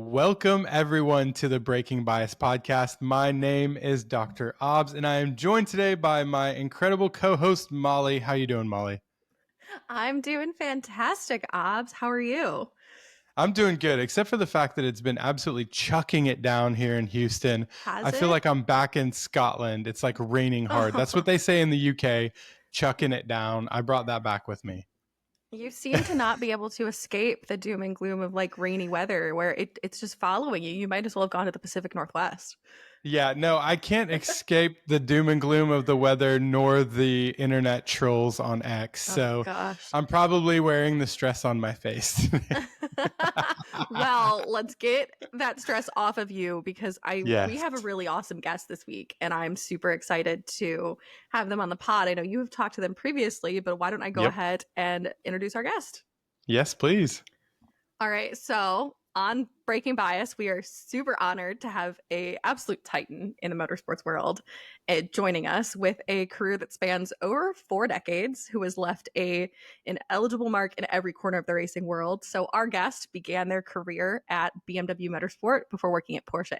Welcome, everyone, to the Breaking Bias podcast. My name is Dr. Obbs, and I am joined today by my incredible co-host, Molly. How you doing, Molly? I'm doing fantastic, Obbs. How are you? I'm doing good, except for the fact that it's been absolutely chucking it down here in Houston. Has I feel it? like I'm back in Scotland. It's like raining hard. That's what they say in the UK, chucking it down. I brought that back with me. You seem to not be able to escape the doom and gloom of like rainy weather where it's just following you. You might as well have gone to the Pacific Northwest. Yeah, no, I can't escape the doom and gloom of the weather nor the internet trolls on X. Oh So gosh. I'm probably wearing the stress on my face. Well, let's get that stress off of you because we Yes. have a really awesome guest this week and I'm super excited to have them on the pod. I know you have talked to them previously, but why don't I go Yep. ahead and introduce our guest? Yes, please. All right, so on Breaking Bias, we are super honored to have a absolute titan in the motorsports world joining us with a career that spans over 4 decades, who has left an eligible mark in every corner of the racing world. So our guest began their career at BMW Motorsport before working at Porsche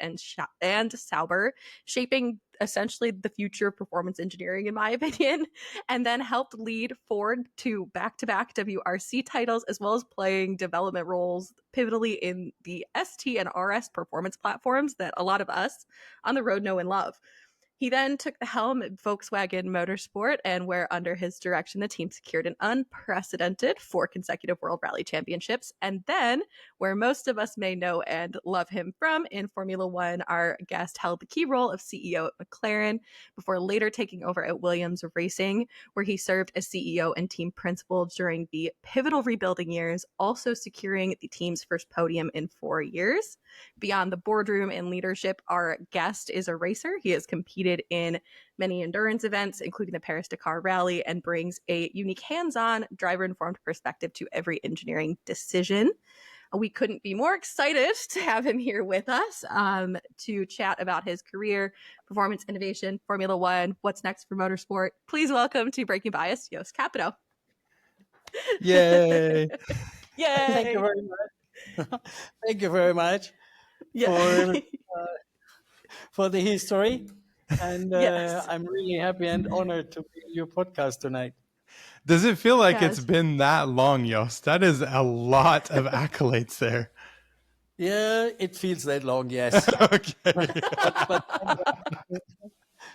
and Sauber, shaping essentially the future of performance engineering, in my opinion, and then helped lead Ford to back-to-back WRC titles, as well as playing development roles pivotally in the ST and RS performance platforms that a lot of us on the road know and love. He then took the helm at Volkswagen Motorsport, and where under his direction, the team secured an unprecedented 4 consecutive World Rally Championships. And then, where most of us may know and love him from, in Formula One, our guest held the key role of CEO at McLaren before later taking over at Williams Racing, where he served as CEO and team principal during the pivotal rebuilding years, also securing the team's first podium in 4 years. Beyond the boardroom and leadership, our guest is a racer. He has competed in many endurance events, including the Paris-Dakar Rally, and brings a unique hands-on, driver-informed perspective to every engineering decision. We couldn't be more excited to have him here with us to chat about his career, performance, innovation, Formula One, what's next for motorsport. Please welcome to Breaking Bias, Jost Capito. Yay! Yay! Thank you very much. Thank you very much for the history. And Yes. I'm really happy and honored to be on your podcast tonight. Does it feel like Yes. it's been that long, Jost? That is a lot of accolades there. Yeah, it feels that long, yes. Okay.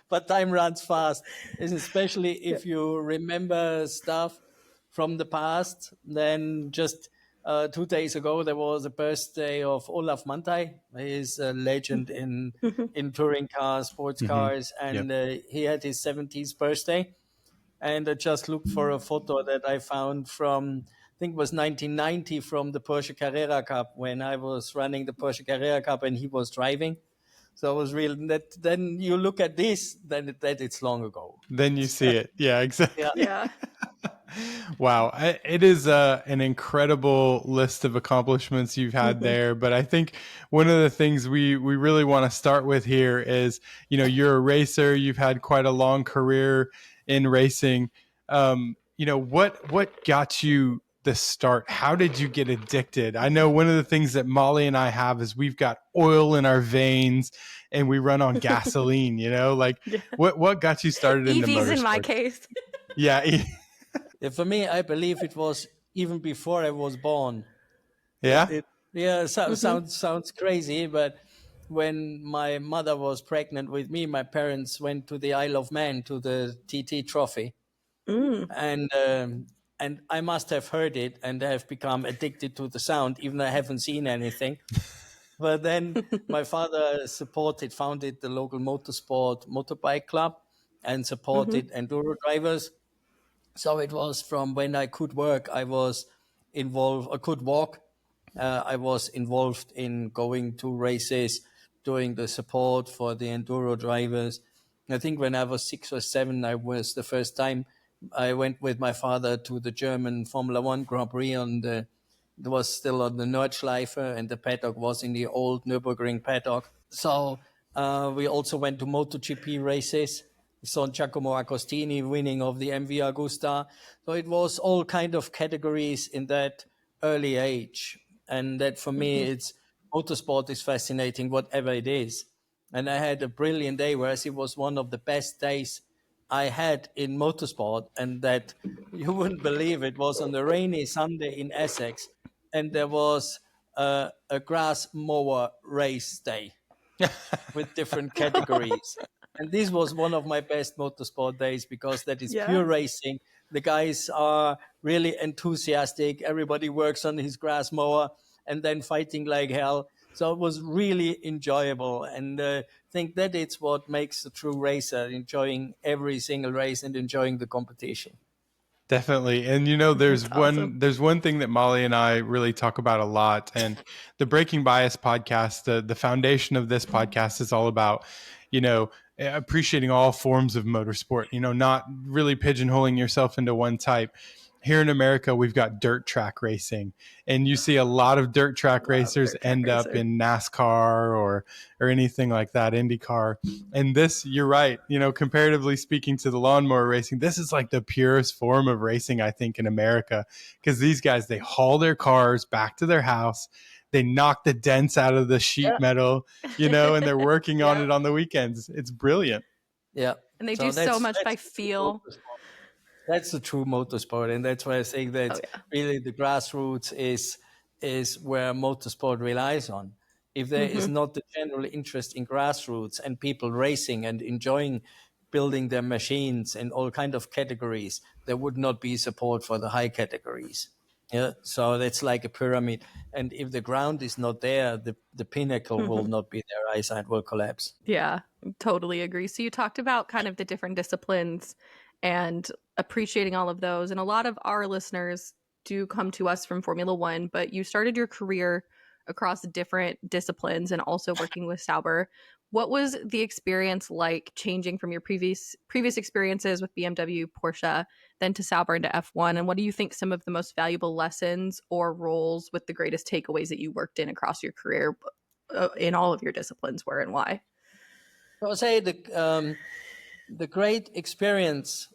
But time runs fast, and especially if you remember stuff from the past. Then just 2 days ago, there was a birthday of Olaf Manthey. He's a legend in touring cars, sports cars, and he had his 70th birthday. And I just looked for a photo that I found from, I think it was 1990, from the Porsche Carrera Cup, when I was running the Porsche Carrera Cup and he was driving. So it was real. Then you look at this, then that it's long ago. Then you see it. Yeah, exactly. Yeah. Wow. It is an incredible list of accomplishments you've had there. But I think one of the things we really want to start with here is, you're a racer. You've had quite a long career in racing. What got you the start? How did you get addicted? I know one of the things that Molly and I have is we've got oil in our veins and we run on gasoline, what got you started into motorsport? EVs in my case. Yeah. For me, I believe it was even before I was born. Yeah. Sounds crazy, but when my mother was pregnant with me, my parents went to the Isle of Man to the TT Trophy, and I must have heard it and have become addicted to the sound, even though I haven't seen anything. But then my father founded the local motorsport motorbike club and supported enduro drivers. So it was from when I could work, I was involved, I could walk. I was involved in going to races, doing the support for the enduro drivers. I think when I was 6 or 7, I was the first time I went with my father to the German Formula One Grand Prix it was still on the Nordschleife, and the paddock was in the old Nürburgring paddock. So we also went to MotoGP races. We saw Giacomo Agostini winning of the MV Agusta. So it was all kind of categories in that early age. And that for me, it's motorsport is fascinating, whatever it is. And I had a brilliant day, whereas it was one of the best days I had in motorsport, and that you wouldn't believe it was on a rainy Sunday in Essex, and there was a grass mower race day with different categories. And this was one of my best motorsport days because that is pure racing. The guys are really enthusiastic. Everybody works on his grass mower and then fighting like hell. So it was really enjoyable. And I think that it's what makes a true racer, enjoying every single race and enjoying the competition. Definitely. And That's awesome. there's one thing that Molly and I really talk about a lot. And the Breaking Bias podcast, the foundation of this podcast is all about, appreciating all forms of motorsport, not really pigeonholing yourself into one type. Here in America, we've got dirt track racing, and you see a lot of dirt track racers end up in NASCAR or anything like that, IndyCar. And this, you're right, comparatively speaking to the lawnmower racing, this is like the purest form of racing, I think, in America, because these guys, they haul their cars back to their house, they knock the dents out of the sheet metal, and they're working on it on the weekends. It's brilliant. Yeah. And they do so much by feel. That's the true motorsport, and that's why I think that really the grassroots is where motorsport relies on. If there is not the general interest in grassroots and people racing and enjoying building their machines in all kind of categories, there would not be support for the high categories. Yeah, so that's like a pyramid, and if the ground is not there, the pinnacle will not be there. Eyesight will collapse. Yeah, totally agree. So you talked about kind of the different disciplines and appreciating all of those. And a lot of our listeners do come to us from Formula One, but you started your career across different disciplines and also working with Sauber. What was the experience like changing from your previous experiences with BMW, Porsche, then to Sauber and to F1? And what do you think some of the most valuable lessons or roles with the greatest takeaways that you worked in across your career in all of your disciplines were, and why? I'll say the great experience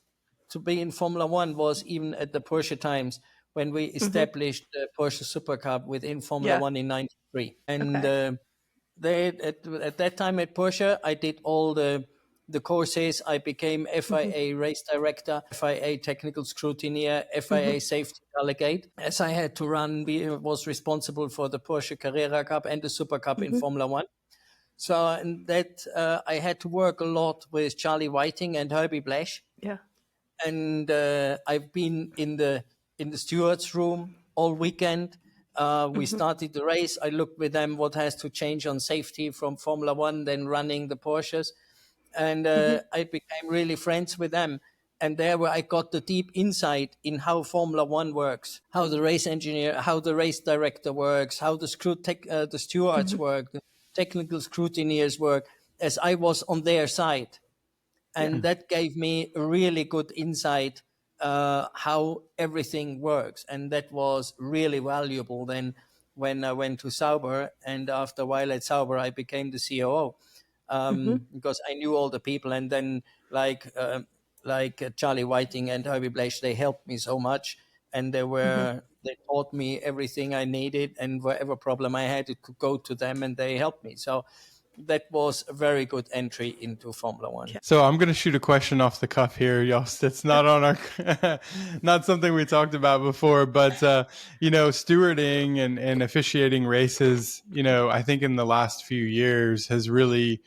to be in Formula One was even at the Porsche times when we established the Porsche Super Cup within Formula One in '93. And at that time at Porsche, I did all the courses. I became FIA race director, FIA technical scrutineer, FIA safety delegate, as I had to was responsible for the Porsche Carrera Cup and the Super Cup in Formula One. So and that I had to work a lot with Charlie Whiting and Herbie Blesch. Yeah. And I've been in the stewards room all weekend. We started the race. I looked with them what has to change on safety from Formula One, then running the Porsches. And I became really friends with them. And there where I got the deep insight in how Formula One works, how the race engineer, how the race director works, how the stewards work, the technical scrutineers work, as I was on their side. And that gave me a really good insight how everything works. And that was really valuable then when I went to Sauber. And after a while at Sauber, I became the COO because I knew all the people. And then like Charlie Whiting and Herbie Blesch, they helped me so much. And they taught me everything I needed. And whatever problem I had, it could go to them and they helped me. So that was a very good entry into Formula One. So I'm going to shoot a question off the cuff here, Jost. It's not on our, not something we talked about before, but stewarding and officiating races, I think in the last few years has really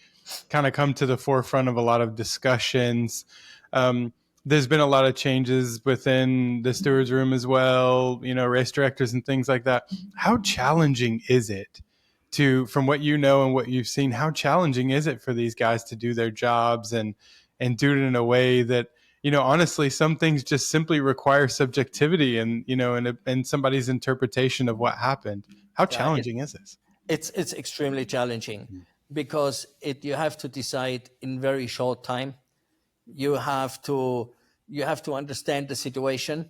kind of come to the forefront of a lot of discussions. There's been a lot of changes within the stewards room as well, race directors and things like that. How challenging is it from what you know and what you've seen, how challenging is it for these guys to do their jobs and do it in a way that, honestly, some things just simply require subjectivity and, and somebody's interpretation of what happened. How challenging is this? It's extremely challenging because you have to decide in very short time. You have to understand the situation,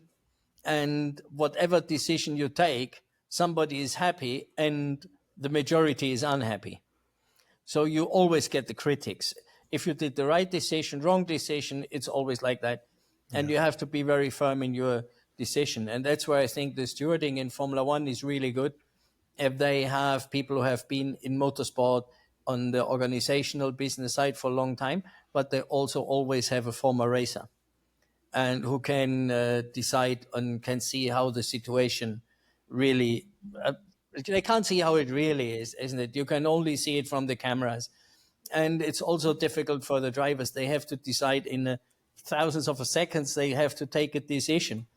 and whatever decision you take, somebody is happy and the majority is unhappy. So you always get the critics. If you did the right decision, wrong decision, it's always like that. And you have to be very firm in your decision. And that's where I think the stewarding in Formula One is really good if they have people who have been in motorsport on the organizational business side for a long time, but they also always have a former racer and who can decide and can see how the situation really. They can't see how it really is, isn't it? You can only see it from the cameras, and it's also difficult for the drivers. They have to decide in thousands of seconds. They have to take a decision,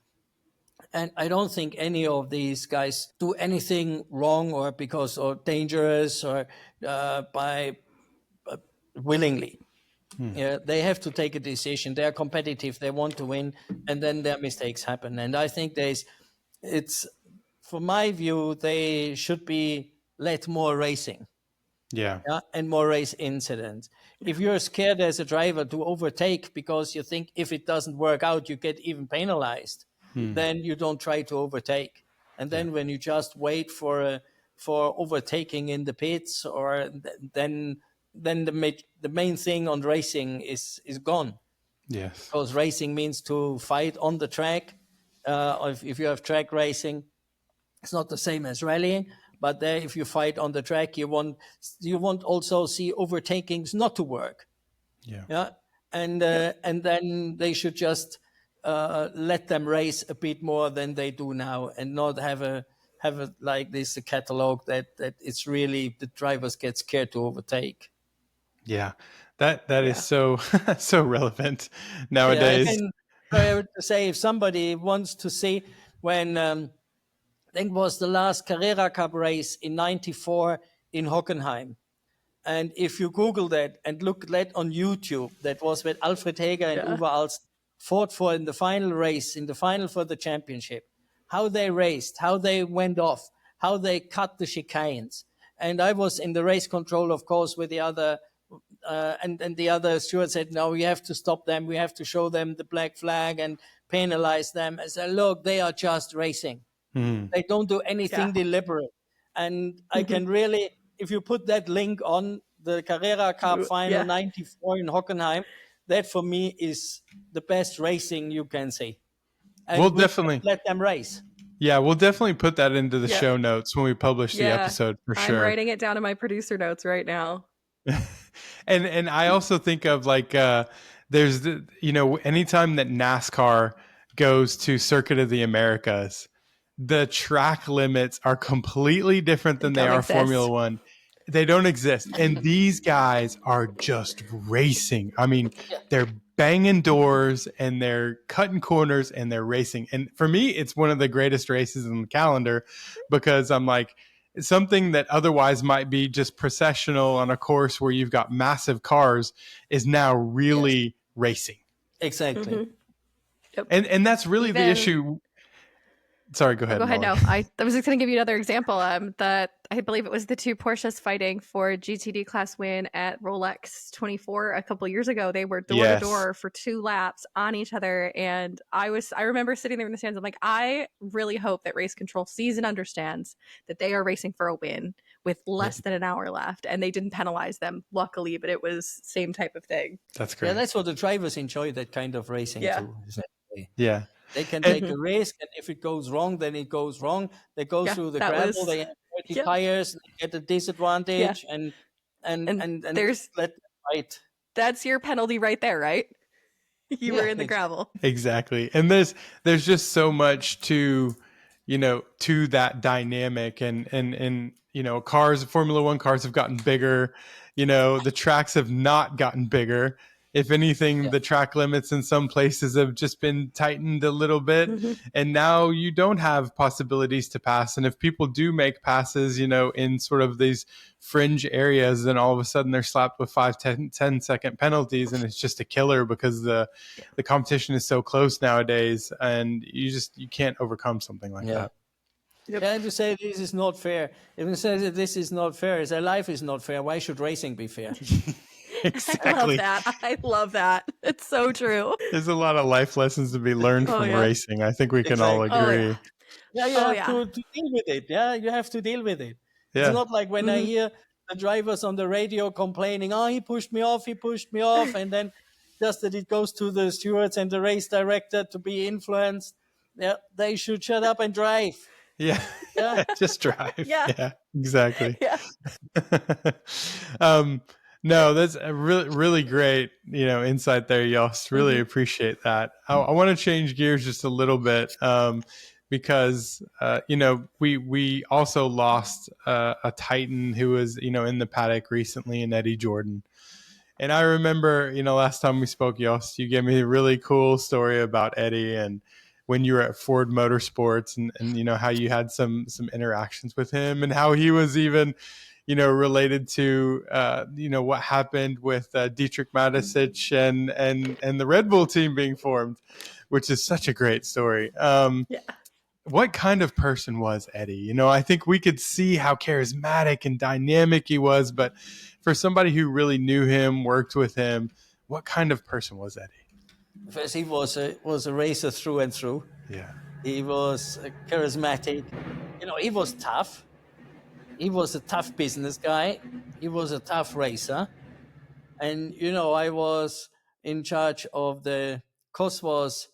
and I don't think any of these guys do anything wrong or dangerous or by willingly. Yeah, they have to take a decision. They are competitive. They want to win, and then their mistakes happen. And I think it's, from my view, they should be let more racing. Yeah. And more race incidents. If you're scared as a driver to overtake because you think if it doesn't work out, you get even penalized, then you don't try to overtake. And then when you just wait for overtaking in the pits, or then the main thing on racing is gone. Yes. Because racing means to fight on the track. If you have track racing, it's not the same as rallying, but there, if you fight on the track, you want also see overtakings not to work. Yeah, and then they should just let them race a bit more than they do now, and not have a like this a catalog that it's really the drivers get scared to overtake. Yeah, that is so so relevant nowadays. And I would say if somebody wants to see when. I think it was the last Carrera Cup race in '94 in Hockenheim. And if you Google that and look that on YouTube, that was when Alfred Hager and Uwe Alst fought for in the final race, in the final for the championship, how they raced, how they went off, how they cut the chicanes. And I was in the race control, of course, with the other, and the other steward said, no, we have to stop them. We have to show them the black flag and penalize them. I said, look, they are just racing. They don't do anything deliberate. And I can really, if you put that link on the Carrera Cup final '94 in Hockenheim, that for me is the best racing you can see. And we'll definitely let them race. Yeah, we'll definitely put that into the show notes when we publish the episode for sure. I'm writing it down in my producer notes right now. And I also think of like there's anytime that NASCAR goes to Circuit of the Americas, the track limits are completely different than they are Formula One. They don't exist. And these guys are just racing. I mean, they're banging doors and they're cutting corners and they're racing. And for me, it's one of the greatest races in the calendar because I'm like, something that otherwise might be just processional on a course where you've got massive cars is now really racing. Exactly. Yep. And that's really the issue. Sorry, go ahead. Go ahead. No, I was just going to give you another example. That I believe it was the two Porsches fighting for GTD class win at Rolex 24 a couple years ago. They were door to door for 2 laps on each other, and I remember sitting there in the stands. I'm like, I really hope that race control sees and understands that they are racing for a win with less than an hour left, and they didn't penalize them, luckily. But it was same type of thing. That's great. Yeah, that's what the drivers enjoy, that kind of racing too. Yeah. They can take a risk, and if it goes wrong, then it goes wrong. They go through the gravel, they have 30 tires, they get a disadvantage, and there's let them fight. That's your penalty right there, right? You were in the gravel. Exactly. And there's just so much to that dynamic, and Formula One cars have gotten bigger. The tracks have not gotten bigger. If anything, the track limits in some places have just been tightened a little bit. And now you don't have possibilities to pass. And if people do make passes, in sort of these fringe areas, then all of a sudden they're slapped with 5-10 second penalties. And it's just a killer because the competition is so close nowadays. And you can't overcome something like that. And to say this is not fair. If you say that this is not fair, is life is not fair, why should racing be fair? Exactly. I love that. It's so true. There's a lot of life lessons to be learned from racing. I think we can all agree. You have to deal with it. Yeah, you have to deal with it. Yeah. It's not like when I hear the drivers on the radio complaining, he pushed me off, and then just that it goes to the stewards and the race director to be influenced. Yeah, they should shut up and drive. Yeah. Yeah. Just drive. Yeah. Yeah, exactly. Yeah. um, no, that's a really, really great, insight there, Yost. Really appreciate that. I want to change gears just a little bit, because, we also lost a Titan who was, in the paddock recently, in Eddie Jordan. And I remember, last time we spoke, Yost, you gave me a really cool story about Eddie and when you were at Ford Motorsports, and how you had some interactions with him, and how he was even, related to what happened with Dietrich Mateschitz and the Red Bull team being formed, which is such a great story. Yeah. What kind of person was Eddie? I think we could see how charismatic and dynamic he was, but for somebody who really knew him, worked with him, what kind of person was Eddie? First, he was a racer through and through. Yeah. He was charismatic. He was tough. He was a tough business guy. He was a tough racer. And, I was in charge of the Cosworth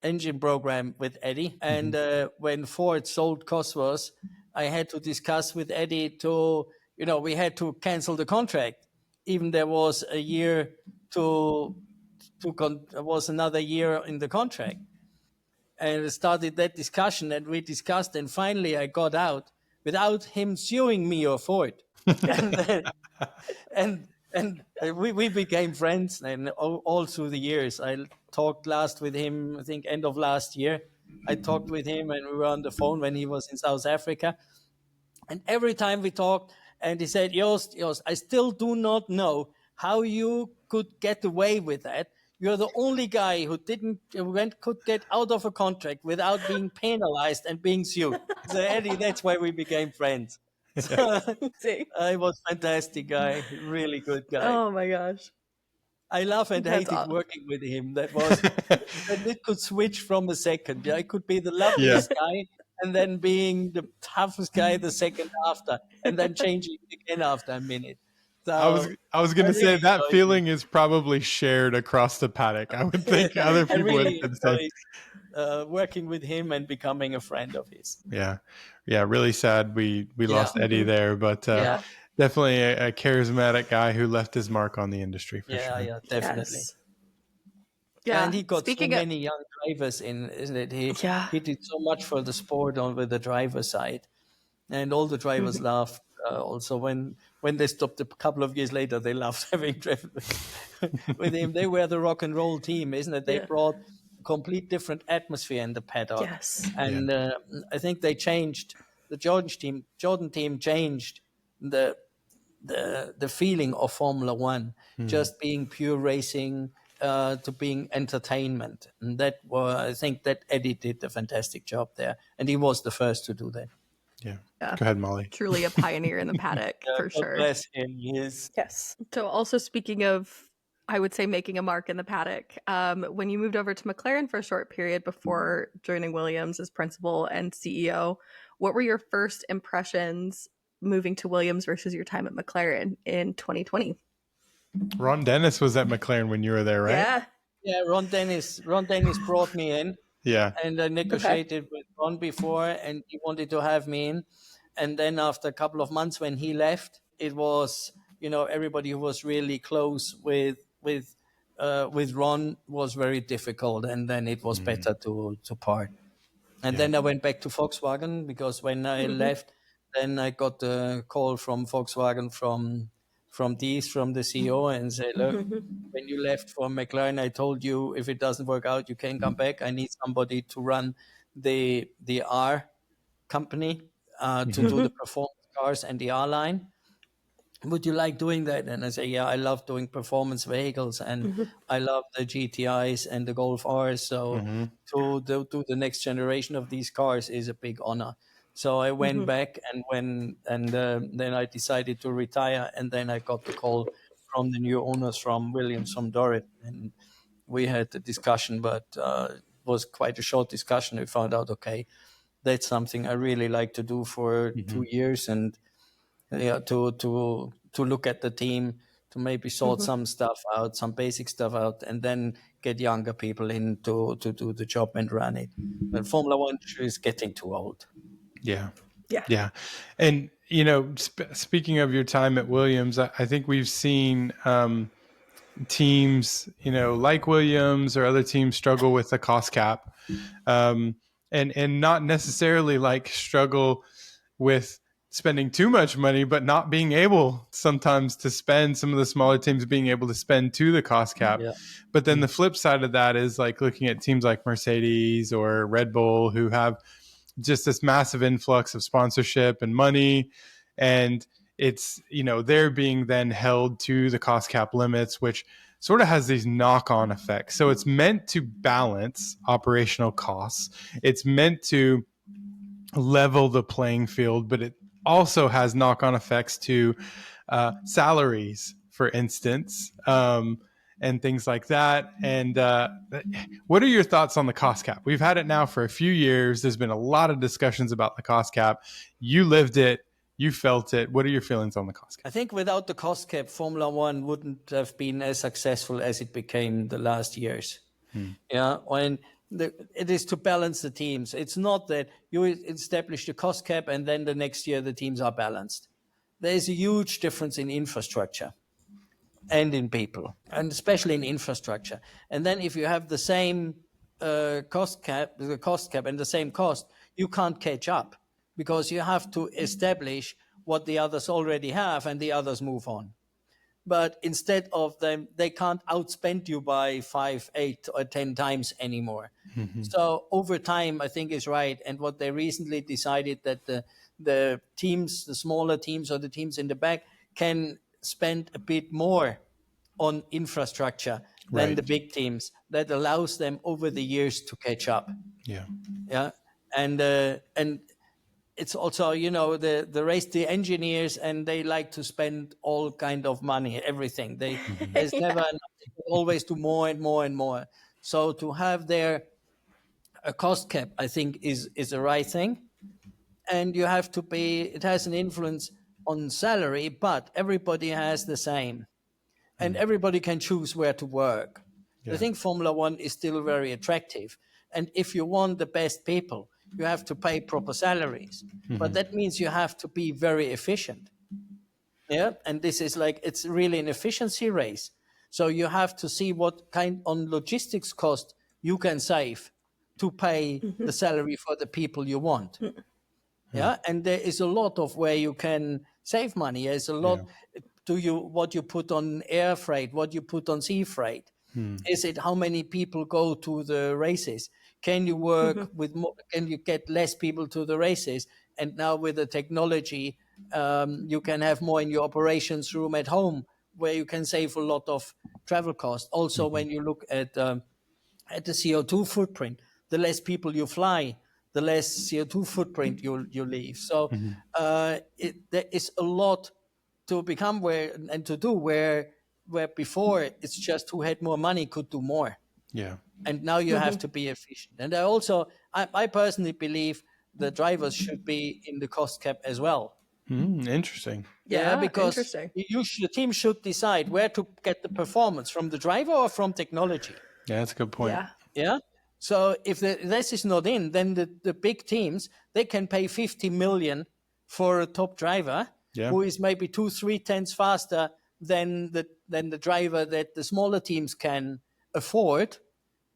engine program with Eddie. And when Ford sold Cosworth, I had to discuss with Eddie we had to cancel the contract. Even there was a year was another year in the contract. And I started that discussion, and we discussed, and finally I got out without him suing me or Ford. and we became friends, and all through the years. I talked last with him, I think end of last year. I talked with him, and we were on the phone when he was in South Africa. And every time we talked, and he said, Jost, I still do not know how you could get away with that. You're the only guy who could get out of a contract without being penalized and being sued. So Eddie, that's why we became friends. So, he was a fantastic guy, really good guy. Oh my gosh. I love and That's hated awesome. working with him. That it could switch from a second. I could be the loveliest guy and then being the toughest guy the second after, and then changing again after a minute. So I was going to say that enjoyed feeling is probably shared across the paddock. I would think other I people really would say. enjoyed working with him and becoming a friend of his. Yeah. Really sad we lost Eddie there, but Yeah. definitely a charismatic guy who left his mark on the industry for sure. Yeah, definitely. Yes. Yeah. And he got so many young drivers in, isn't it? He did so much for the sport with the driver side. And all the drivers laughed. Also, when they stopped a couple of years later, they loved having driven with him. They were the rock and roll team, isn't it? They brought a complete different atmosphere in the paddock. Yes. And I think they changed the Jordan team changed the feeling of Formula One, just being pure racing to being entertainment. And I think that Eddie did a fantastic job there. And he was the first to do that. Yeah. Go ahead, Molly. Truly a pioneer in the paddock, for sure. Bless him, yes. Yes. So also speaking of, I would say, making a mark in the paddock, when you moved over to McLaren for a short period before joining Williams as principal and CEO, what were your first impressions moving to Williams versus your time at McLaren in 2020? Ron Dennis was at McLaren when you were there, right? Yeah, Ron Dennis brought me in. Yeah. And I negotiated with Ron before, and he wanted to have me in. And then after a couple of months when he left, it was, everybody who was really close with Ron was very difficult. And then it was better to part. And then I went back to Volkswagen, because when I left, then I got a call from Volkswagen from the CEO, and said, look, when you left for McLaren, I told you if it doesn't work out, you can come back. I need somebody to run the R company to do the performance cars and the R line. Would you like doing that? And I say, yeah, I love doing performance vehicles, and I love the GTIs and the Golf Rs. So to do the next generation of these cars is a big honor. So I went back and then I decided to retire, and then I got the call from the new owners, from Williams, from Dorrit, and we had the discussion, but it was quite a short discussion. We found out, okay, that's something I really like to do for 2 years, and to look at the team, to maybe sort some stuff out, some basic stuff out, and then get younger people in to do the job and run it. But Formula One is getting too old. Yeah. Yeah. Yeah. And, you know, speaking of your time at Williams, I think we've seen teams, you know, like Williams or other teams struggle with the cost cap, and not necessarily like struggle with spending too much money, but not being able sometimes to spend, some of the smaller teams being able to spend to the cost cap. Yeah. But then the flip side of that is like looking at teams like Mercedes or Red Bull, who have just this massive influx of sponsorship and money. And it's, you know, they're being then held to the cost cap limits, which sort of has these knock-on effects. So it's meant to balance operational costs. It's meant to level the playing field, but it also has knock-on effects to salaries, for instance, and things like that. And what are your thoughts on the cost cap? We've had it now for a few years. There's been a lot of discussions about the cost cap. You lived it. You felt it. What are your feelings on the cost cap? I think without the cost cap, Formula One wouldn't have been as successful as it became the last years. Yeah, when it is to balance the teams. It's not that you establish the cost cap and then the next year the teams are balanced. There is a huge difference in infrastructure and in people, and especially in infrastructure. And then if you have the same cost cap and the same cost, you can't catch up because you have to establish what the others already have and the others move on. But instead of them, they can't outspend you by 5, 8, or 10 times anymore. So over time, I think is right. And what they recently decided that the teams, the smaller teams or the teams in the back can spend a bit more on infrastructure than the big teams. That allows them over the years to catch up. Yeah. Yeah. And it's also, you know, the engineers, and they like to spend all kind of money, everything. There's never enough. They always do more and more and more. So to have a cost cap, I think is the right thing. And you have to it has an influence on salary, but everybody has the same. And everybody can choose where to work. Yeah. I think Formula One is still very attractive. And if you want the best people, you have to pay proper salaries. But that means you have to be very efficient. Yeah. And this is it's really an efficiency race. So you have to see what kind on logistics cost you can save to pay the salary for the people you want. Yeah. And there is a lot of where you can save money. There's a lot what you put on air freight, what you put on sea freight. Is it how many people go to the races? Can you work with more? Can you get less people to the races? And now with the technology, you can have more in your operations room at home, where you can save a lot of travel costs. Also, when you look at the CO2 footprint, the less people you fly, the less CO2 footprint you leave. So there is a lot to become where before it's just who had more money could do more. Yeah. And now you have to be efficient. And I personally believe the drivers should be in the cost cap as well. Interesting. Yeah, because the team should decide where to get the performance, from the driver or from technology. Yeah, that's a good point. Yeah. So if this is not in, then the big teams, they can pay 50 million for a top driver who is maybe 2-3 tenths faster than the driver that the smaller teams can afford.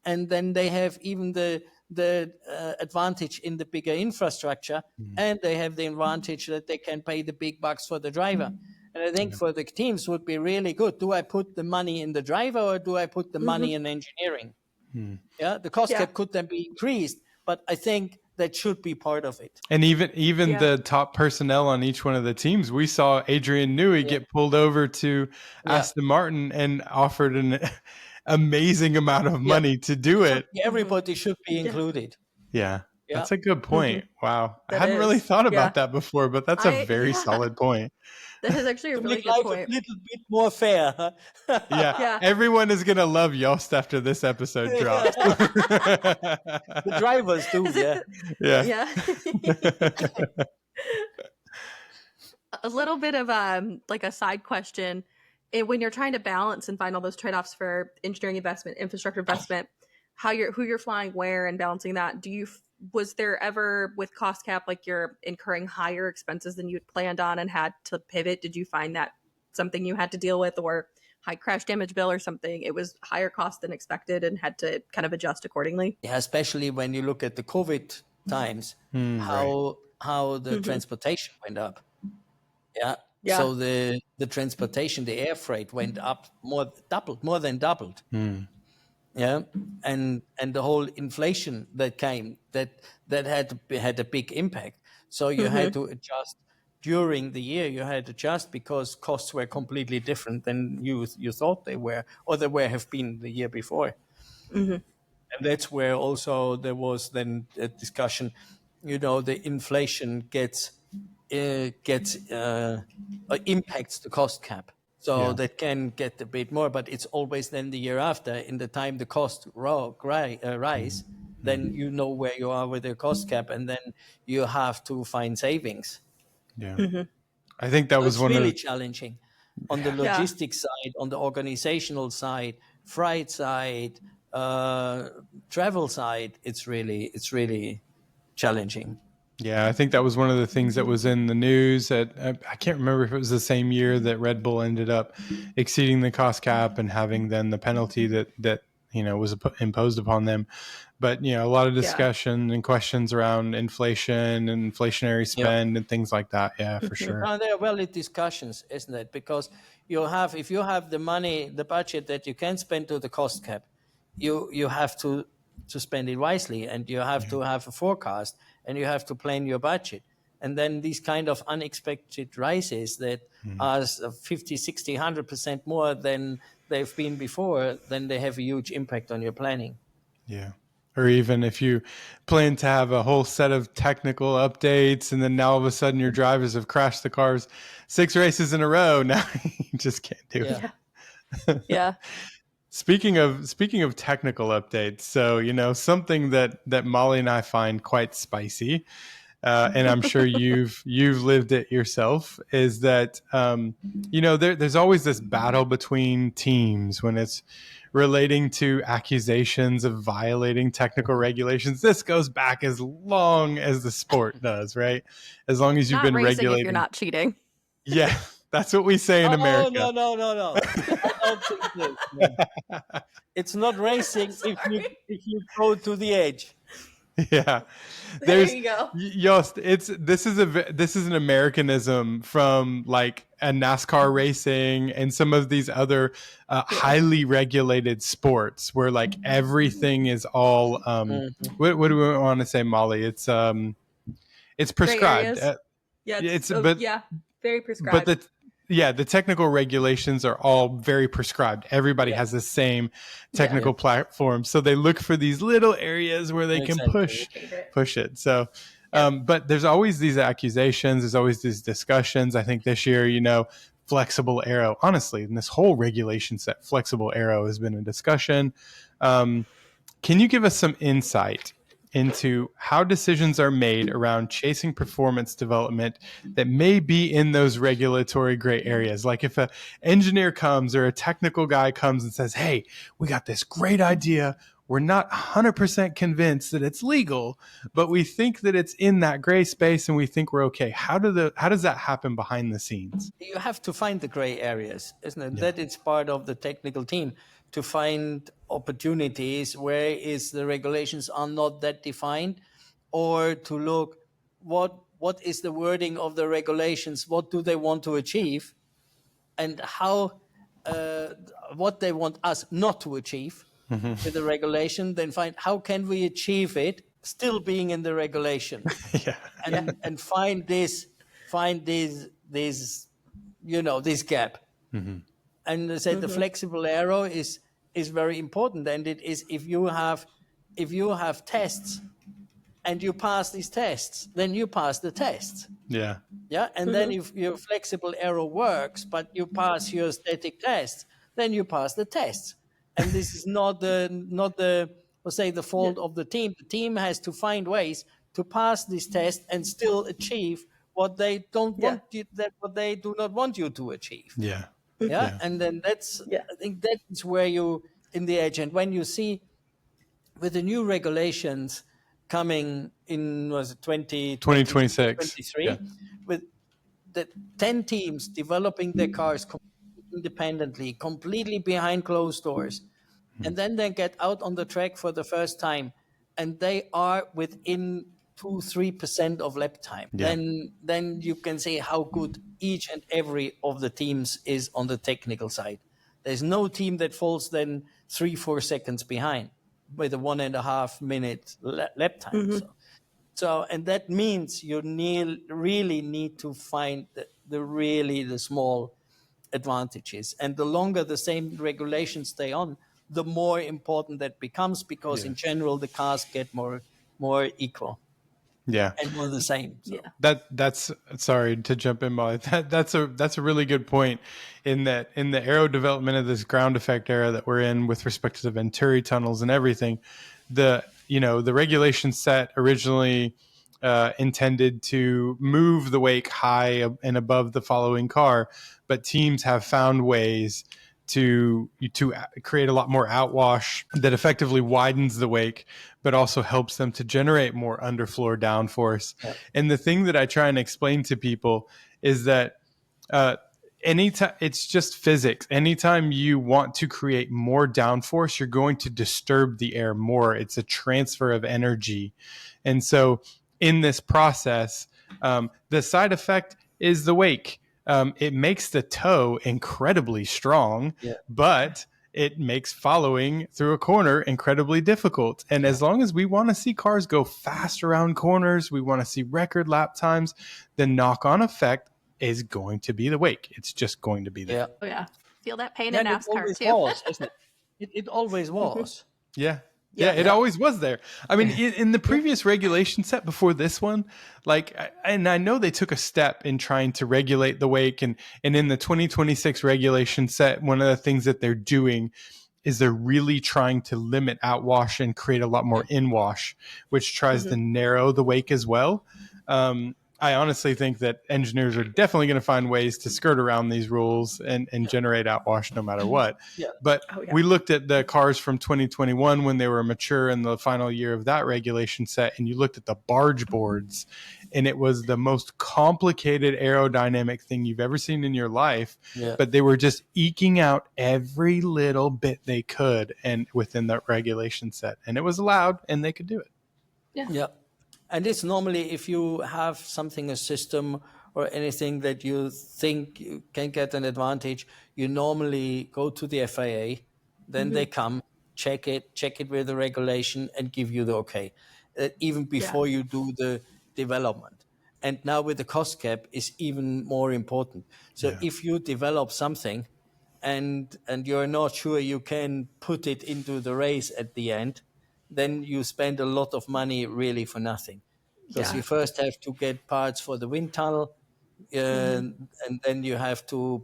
And then they have even the advantage in the bigger infrastructure, and they have the advantage that they can pay the big bucks for the driver. And I think for the teams would be really good. Do I put the money in the driver, or do I put the money in engineering? Yeah, the cost cap could then be increased, but I think that should be part of it. And even the top personnel on each one of the teams, we saw Adrian Newey get pulled over to Aston Martin and offered an amazing amount of money to do it. Everybody should be included. Yeah. That's a good point. Wow. I hadn't really thought about that before, but that's a very solid point. That is actually a really good point. A little bit more fair. Huh? Yeah. Everyone is going to love Jost after this episode drops. The drivers do, Yeah. A little bit of a side question. When you're trying to balance and find all those trade-offs for engineering investment, infrastructure investment, who you're flying where and balancing that, do you was there ever with cost cap, like you're incurring higher expenses than you'd planned on and had to pivot? Did you find that something you had to deal with, or high crash damage bill or something? It was higher cost than expected and had to kind of adjust accordingly. Yeah, especially when you look at the COVID times, Right. how the transportation went up. Yeah. Yeah. So the transportation, the air freight went up more than doubled. Yeah. And the whole inflation that came, that had a big impact. So you had to adjust during the year. You had to adjust because costs were completely different than you thought they were, or have been the year before. And that's where also there was then a discussion, the inflation impacts the cost cap. So that can get a bit more, but it's always then the year after, in the time the cost rise, then you know where you are with the cost cap, and then you have to find savings. Yeah. I think that So was it's one really of challenging on the Yeah. logistics side, on the organizational side, freight side, travel side. It's really challenging. Yeah, I think that was one of the things that was in the news. That I can't remember if it was the same year that Red Bull ended up exceeding the cost cap and having then the penalty that was imposed upon them. But a lot of discussion and questions around inflation and inflationary Yeah. spend and things like that. Yeah, for sure. There are valid discussions, isn't it? Because if you have the money, the budget that you can spend to the cost cap, you have to spend it wisely, and you have to have a forecast, and you have to plan your budget. And then these kind of unexpected rises that are 50, 60, 100% more than they've been before, then they have a huge impact on your planning. Yeah. Or even if you plan to have a whole set of technical updates and then now all of a sudden your drivers have crashed the cars 6 races in a row, now you just can't do it. Yeah. Speaking of technical updates, so something that Molly and I find quite spicy, and I'm sure you've lived it yourself, is that there's always this battle between teams when it's relating to accusations of violating technical regulations. This goes back as long as the sport does, right? As long as you've Not been racing regulating. if you're not cheating. Yeah, that's what we say in America. No. I don't think this, man. It's not racing if you go to the edge. Yeah, There you go. Jost, this is an Americanism from like a NASCAR racing and some of these other highly regulated sports where like everything is all what do we want to say, Molly? It's prescribed. Very prescribed. But the technical regulations are all very prescribed. Everybody has the same technical platform. So they look for these little areas where they can push it. So, but there's always these accusations. There's always these discussions. I think this year, flexible aero, honestly, in this whole regulation set, flexible aero has been a discussion. Can you give us some insight into how decisions are made around chasing performance development that may be in those regulatory gray areas? Like if an engineer comes or a technical guy comes and says, hey, we got this great idea. We're not 100% convinced that it's legal, but we think that it's in that gray space and we think we're okay. How does that happen behind the scenes? You have to find the gray areas, isn't it? Yeah. That it's part of the technical team to find opportunities where the regulations are not that defined, or to look what is the wording of the regulations, what do they want to achieve, and how what they want us not to achieve with the regulation, then find how can we achieve it still being in the regulation. And find this gap. And they said the flexible aero is very important, and it is if you have tests and you pass these tests, then you pass the tests. And then if your flexible aero works, but you pass your static tests, then you pass the tests. And this is not the fault of the team. The team has to find ways to pass this test and still achieve what they don't want what they do not want you to achieve. And then I think that's where you in the edge. And when you see with the new regulations, coming in, was it 2026. 2023, Yeah. with the 10 teams developing their cars independently, completely behind closed doors. And then they get out on the track for the first time, and they are within 2-3% of lap time. Yeah. Then you can see how good each and every of the teams is on the technical side. There's no team that falls then 3-4 seconds behind with a 1.5 minute lap time. So, and that means you really need to find the small advantages. And the longer the same regulations stay on, the more important that becomes, because in general the cars get more equal Yeah. and more the same. So. Yeah. That's sorry to jump in, Molly. That's a really good point, in that in the aero development of this ground effect era that we're in with respect to the Venturi tunnels and everything, the regulation set originally intended to move the wake high and above the following car, but teams have found ways to create a lot more outwash that effectively widens the wake, but also helps them to generate more underfloor downforce. Yeah. And the thing that I try and explain to people is that anytime, it's just physics. Anytime you want to create more downforce, you're going to disturb the air more. It's a transfer of energy. And so in this process, the side effect is the wake. It makes the toe incredibly strong, but it makes following through a corner incredibly difficult. And as long as we want to see cars go fast around corners, we want to see record lap times, the knock-on effect is going to be the wake. It's just going to be there. Yeah. Oh yeah. Feel that pain in NASCAR always too. Was, isn't it? It always was. Yeah. Yeah, it always was there. I mean, in the previous regulation set before this one, and I know they took a step in trying to regulate the wake, and in the 2026 regulation set, one of the things that they're doing is they're really trying to limit outwash and create a lot more inwash, which tries to narrow the wake as well. I honestly think that engineers are definitely going to find ways to skirt around these rules and generate outwash no matter what. Yeah. But we looked at the cars from 2021 when they were mature in the final year of that regulation set, and you looked at the barge boards, and it was the most complicated aerodynamic thing you've ever seen in your life. Yeah. But they were just eking out every little bit they could and within that regulation set. And it was allowed, and they could do it. Yeah. And it's normally, if you have something, a system or anything that you think you can get an advantage, you normally go to the FIA, then they come, check it with the regulation and give you the okay, even before you do the development. And now with the cost cap is even more important. So if you develop something and you're not sure you can put it into the race at the end, then you spend a lot of money really for nothing. Because you first have to get parts for the wind tunnel, and then you have to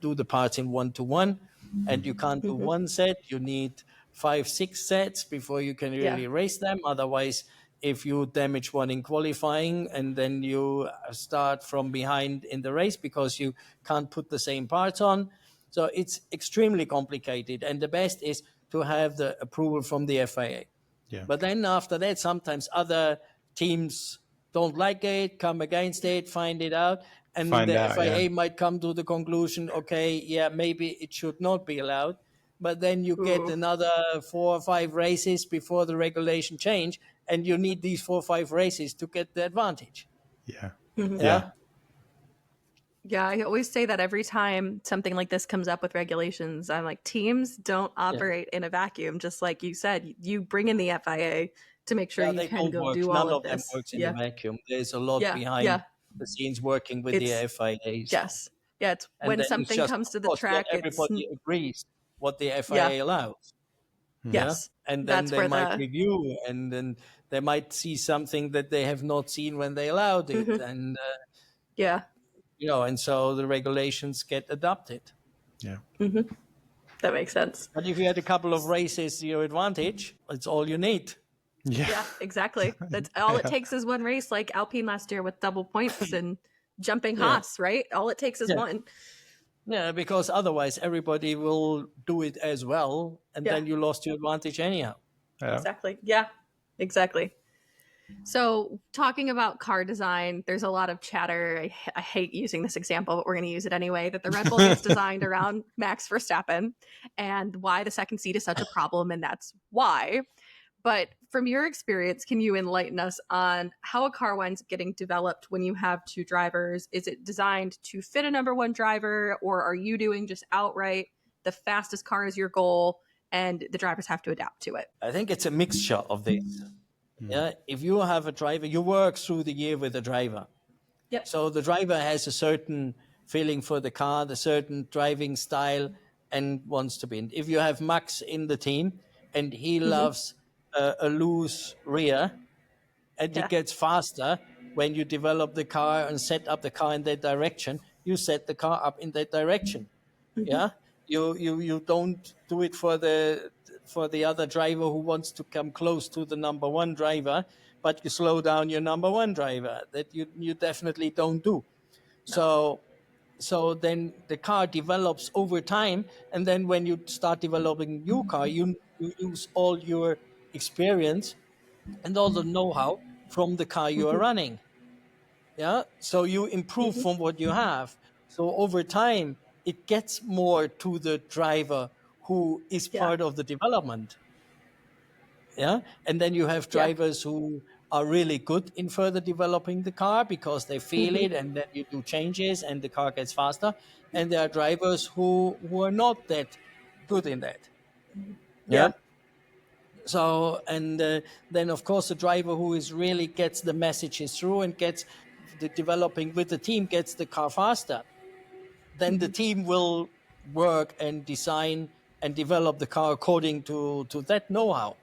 do the parts in 1-to-1, and you can't do one set. You need 5-6 sets before you can really race them. Otherwise, if you damage one in qualifying, and then you start from behind in the race because you can't put the same parts on. So it's extremely complicated, and the best is to have the approval from the FIA. Yeah. But then after that, sometimes other teams don't like it, come against it, find it out, and the FIA might come to the conclusion, okay, maybe it should not be allowed. But then you get another 4 or 5 races before the regulation change, and you need these 4 or 5 races to get the advantage. Yeah. Yeah, I always say that every time something like this comes up with regulations, I'm like, teams don't operate in a vacuum. Just like you said, you bring in the FIA to make sure you can go do all of this. None of them works in a vacuum. There's a lot behind the scenes working with the FIA. Yes. Yeah, it's when something comes to the track, everybody agrees what the FIA allows. Yes. And then they might review, and then they might see something that they have not seen when they allowed it. And and so the regulations get adopted. Yeah. That makes sense. But if you had a couple of races to your advantage, it's all you need. Yeah, exactly. That's all it takes is one race, like Alpine last year with double points and jumping Haas, right? All it takes is one. Yeah, because otherwise everybody will do it as well, and then you lost your advantage anyhow. Exactly. Yeah. Exactly. So, talking about car design, there's a lot of chatter. I hate using this example, but we're going to use it anyway. That the Red Bull gets designed around Max Verstappen, and why the second seat is such a problem, and that's why. But from your experience, can you enlighten us on how a car winds up getting developed when you have two drivers? Is it designed to fit a number one driver, or are you doing just outright the fastest car is your goal, and the drivers have to adapt to it? I think it's a mixture of this. Yeah, if you have a driver, you work through the year with a driver. Yep. So the driver has a certain feeling for the car, the certain driving style, and wants to be. If you have Max in the team and he loves a loose rear, and it Yeah. gets faster when you develop the car and set up the car in that direction, you set the car up in that direction. Yeah, you don't do it for the other driver who wants to come close to the number one driver, but you slow down your number one driver. That you definitely don't do. So then the car develops over time, and then when you start developing a new car, you use all your experience and all the know-how from the car you are running. Yeah, so you improve from what you have. So over time, it gets more to the driver who is Yeah. part of the development. Yeah, and then you have Yeah. drivers who are really good in further developing the car because they feel it, and then you do changes and the car gets faster. And there are drivers who are not that good in that. Yeah. Yeah. So, and then of course the driver who is really gets the messages through and gets the developing with the team gets the car faster, then the team will work and design and develop the car according to that know-how.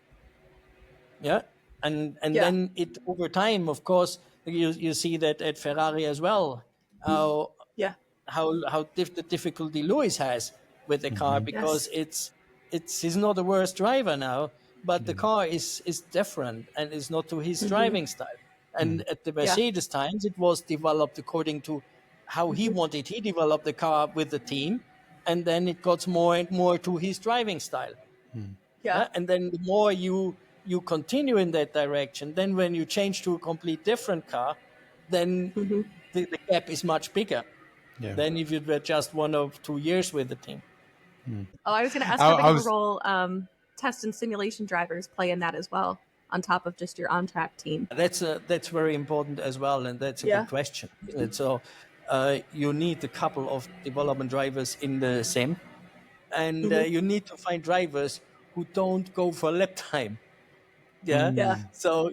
Yeah. And Yeah. then it over time, of course, you see that at Ferrari as well, how Yeah. the difficulty Lewis has with the car, because he's not the worst driver now, but the car is different and is not to his driving style. And at the Mercedes times, it was developed according to how he wanted. He developed the car with the team, and then it got more and more to his driving style. Yeah. And then the more you continue in that direction, then when you change to a complete different car, then the gap is much bigger than if you were just 1 or 2 years with the team. Oh, I was going to ask I, how big I of a was role test and simulation drivers play in that as well, on top of just your on-track team. That's very important as well, and that's a good question, isn't it? So you need a couple of development drivers in the sim, and you need to find drivers who don't go for lap time. Yeah. Yeah. So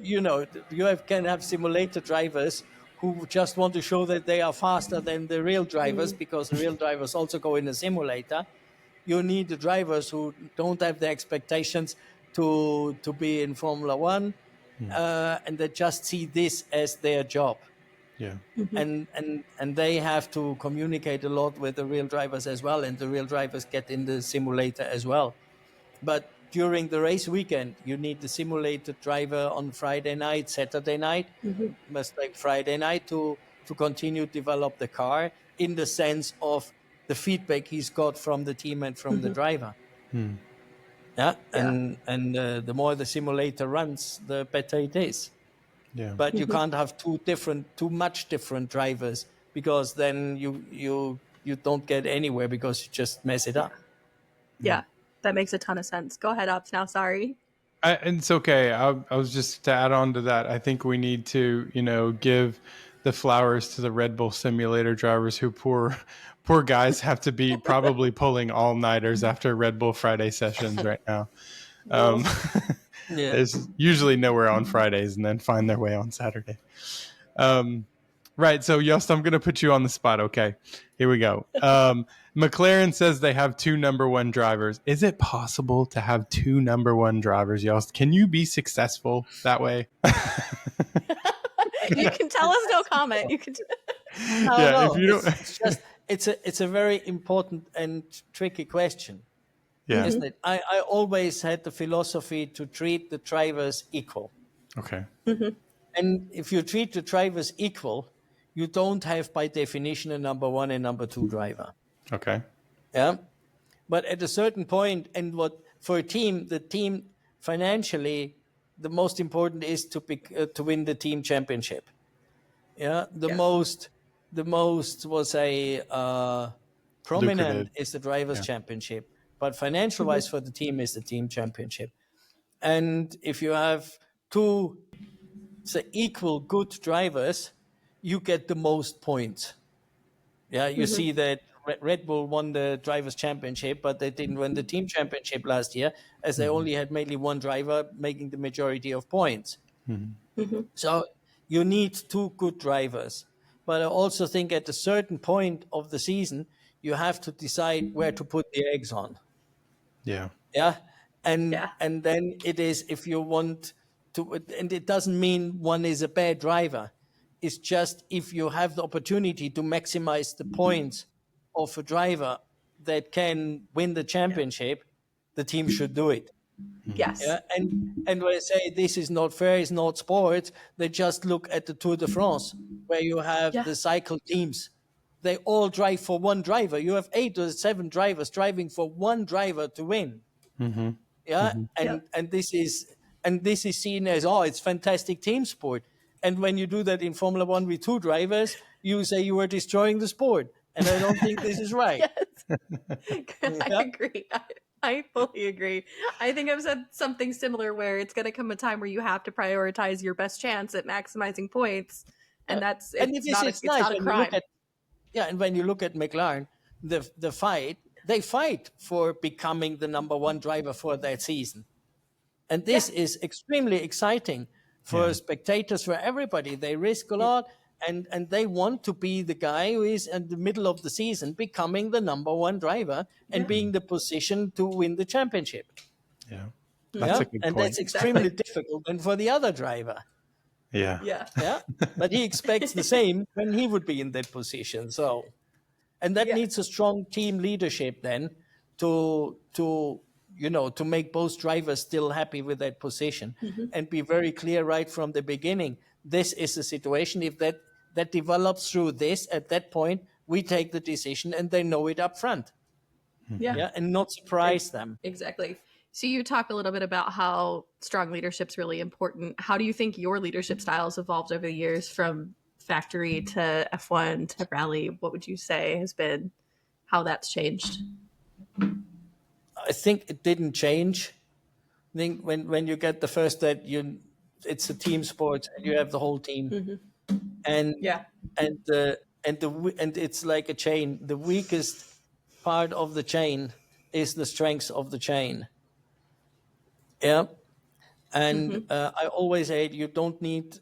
can have simulator drivers who just want to show that they are faster than the real drivers, because the real drivers also go in a simulator. You need the drivers who don't have the expectations to be in Formula One, and they just see this as their job. yeah. And they have to communicate a lot with the real drivers as well, and the real drivers get in the simulator as well. But during the race weekend, you need the simulated driver on Friday night, Saturday night, must like Friday night to continue to develop the car in the sense of the feedback he's got from the team and from the driver. Yeah, and the more the simulator runs, the better it is. Yeah. But you can't have too much different drivers, because then you don't get anywhere, because you just mess it up. Yeah. That makes a ton of sense. Go ahead, Obbs. Now, sorry. And it's okay. I was just to add on to that. I think we need to, give the flowers to the Red Bull simulator drivers who poor guys have to be probably pulling all-nighters after Red Bull Friday sessions right now. There's usually nowhere on Fridays and then find their way on Saturday. Right. So, Jost, I'm going to put you on the spot. Okay. Here we go. McLaren says they have two number one drivers. Is it possible to have two number one drivers, Jost? Can you be successful that way? You can tell us no comment. You can. No. If you don't... it's a very important and tricky question. Yeah. Isn't it? I always had the philosophy to treat the drivers equal. Okay. And if you treat the drivers equal, you don't have by definition a number one and number two driver. Okay. Yeah. But at a certain point, and what for a team, the team financially the most important is to win the team championship. Yeah, the Yes. most was a prominent Lucrative. is the drivers' Yeah. championship, but financial wise for the team is the team championship. And if you have two equal good drivers, you get the most points. Yeah, you see that Red Bull won the drivers' championship, but they didn't win the team championship last year, as they only had mainly one driver making the majority of points. So you need two good drivers. But I also think at a certain point of the season, you have to decide where to put the eggs on. Yeah. Yeah. Yeah. And then it is, if you want to, and it doesn't mean one is a bad driver. It's just if you have the opportunity to maximize the points of a driver that can win the championship, the team should do it. Yes. Yeah, and when I say this is not fair, it's not sports, they just look at the Tour de France, where you have Yeah. the cycle teams. They all drive for one driver. You have 8 or 7 drivers driving for one driver to win. Yeah, and this is seen as, oh, it's fantastic team sport. And when you do that in Formula One with 2 drivers, you say you are destroying the sport. And I don't think this is right. Yes. I agree. I fully agree. I think I've said something similar where it's going to come a time where you have to prioritize your best chance at maximizing points. And that's And it's it is, not, it's it's nice not a when you crime. look at, and when you look at McLaren, they fight for becoming the number 1 driver for that season. And this is extremely exciting for spectators, for everybody. They risk a lot, and they want to be the guy who is in the middle of the season becoming the number 1 driver and being the position to win the championship. Yeah. That's a good And point. that's extremely difficult than for the other driver. Yeah. Yeah, but he expects the same when he would be in that position. So, and that needs a strong team leadership then to to make both drivers still happy with that position and be very clear right from the beginning. This is the situation. If that develops through this, at that point, we take the decision and they know it up front. Yeah, and not surprise them. Exactly. So you talk a little bit about how strong leadership's really important. How do you think your leadership styles evolved over the years from factory to F1 to rally? What would you say has been how that's changed? I think it didn't change. I think when you get the first that it's a team sport and you have the whole team, and and it's like a chain. The weakest part of the chain is the strength of the chain. Yeah, and I always say you need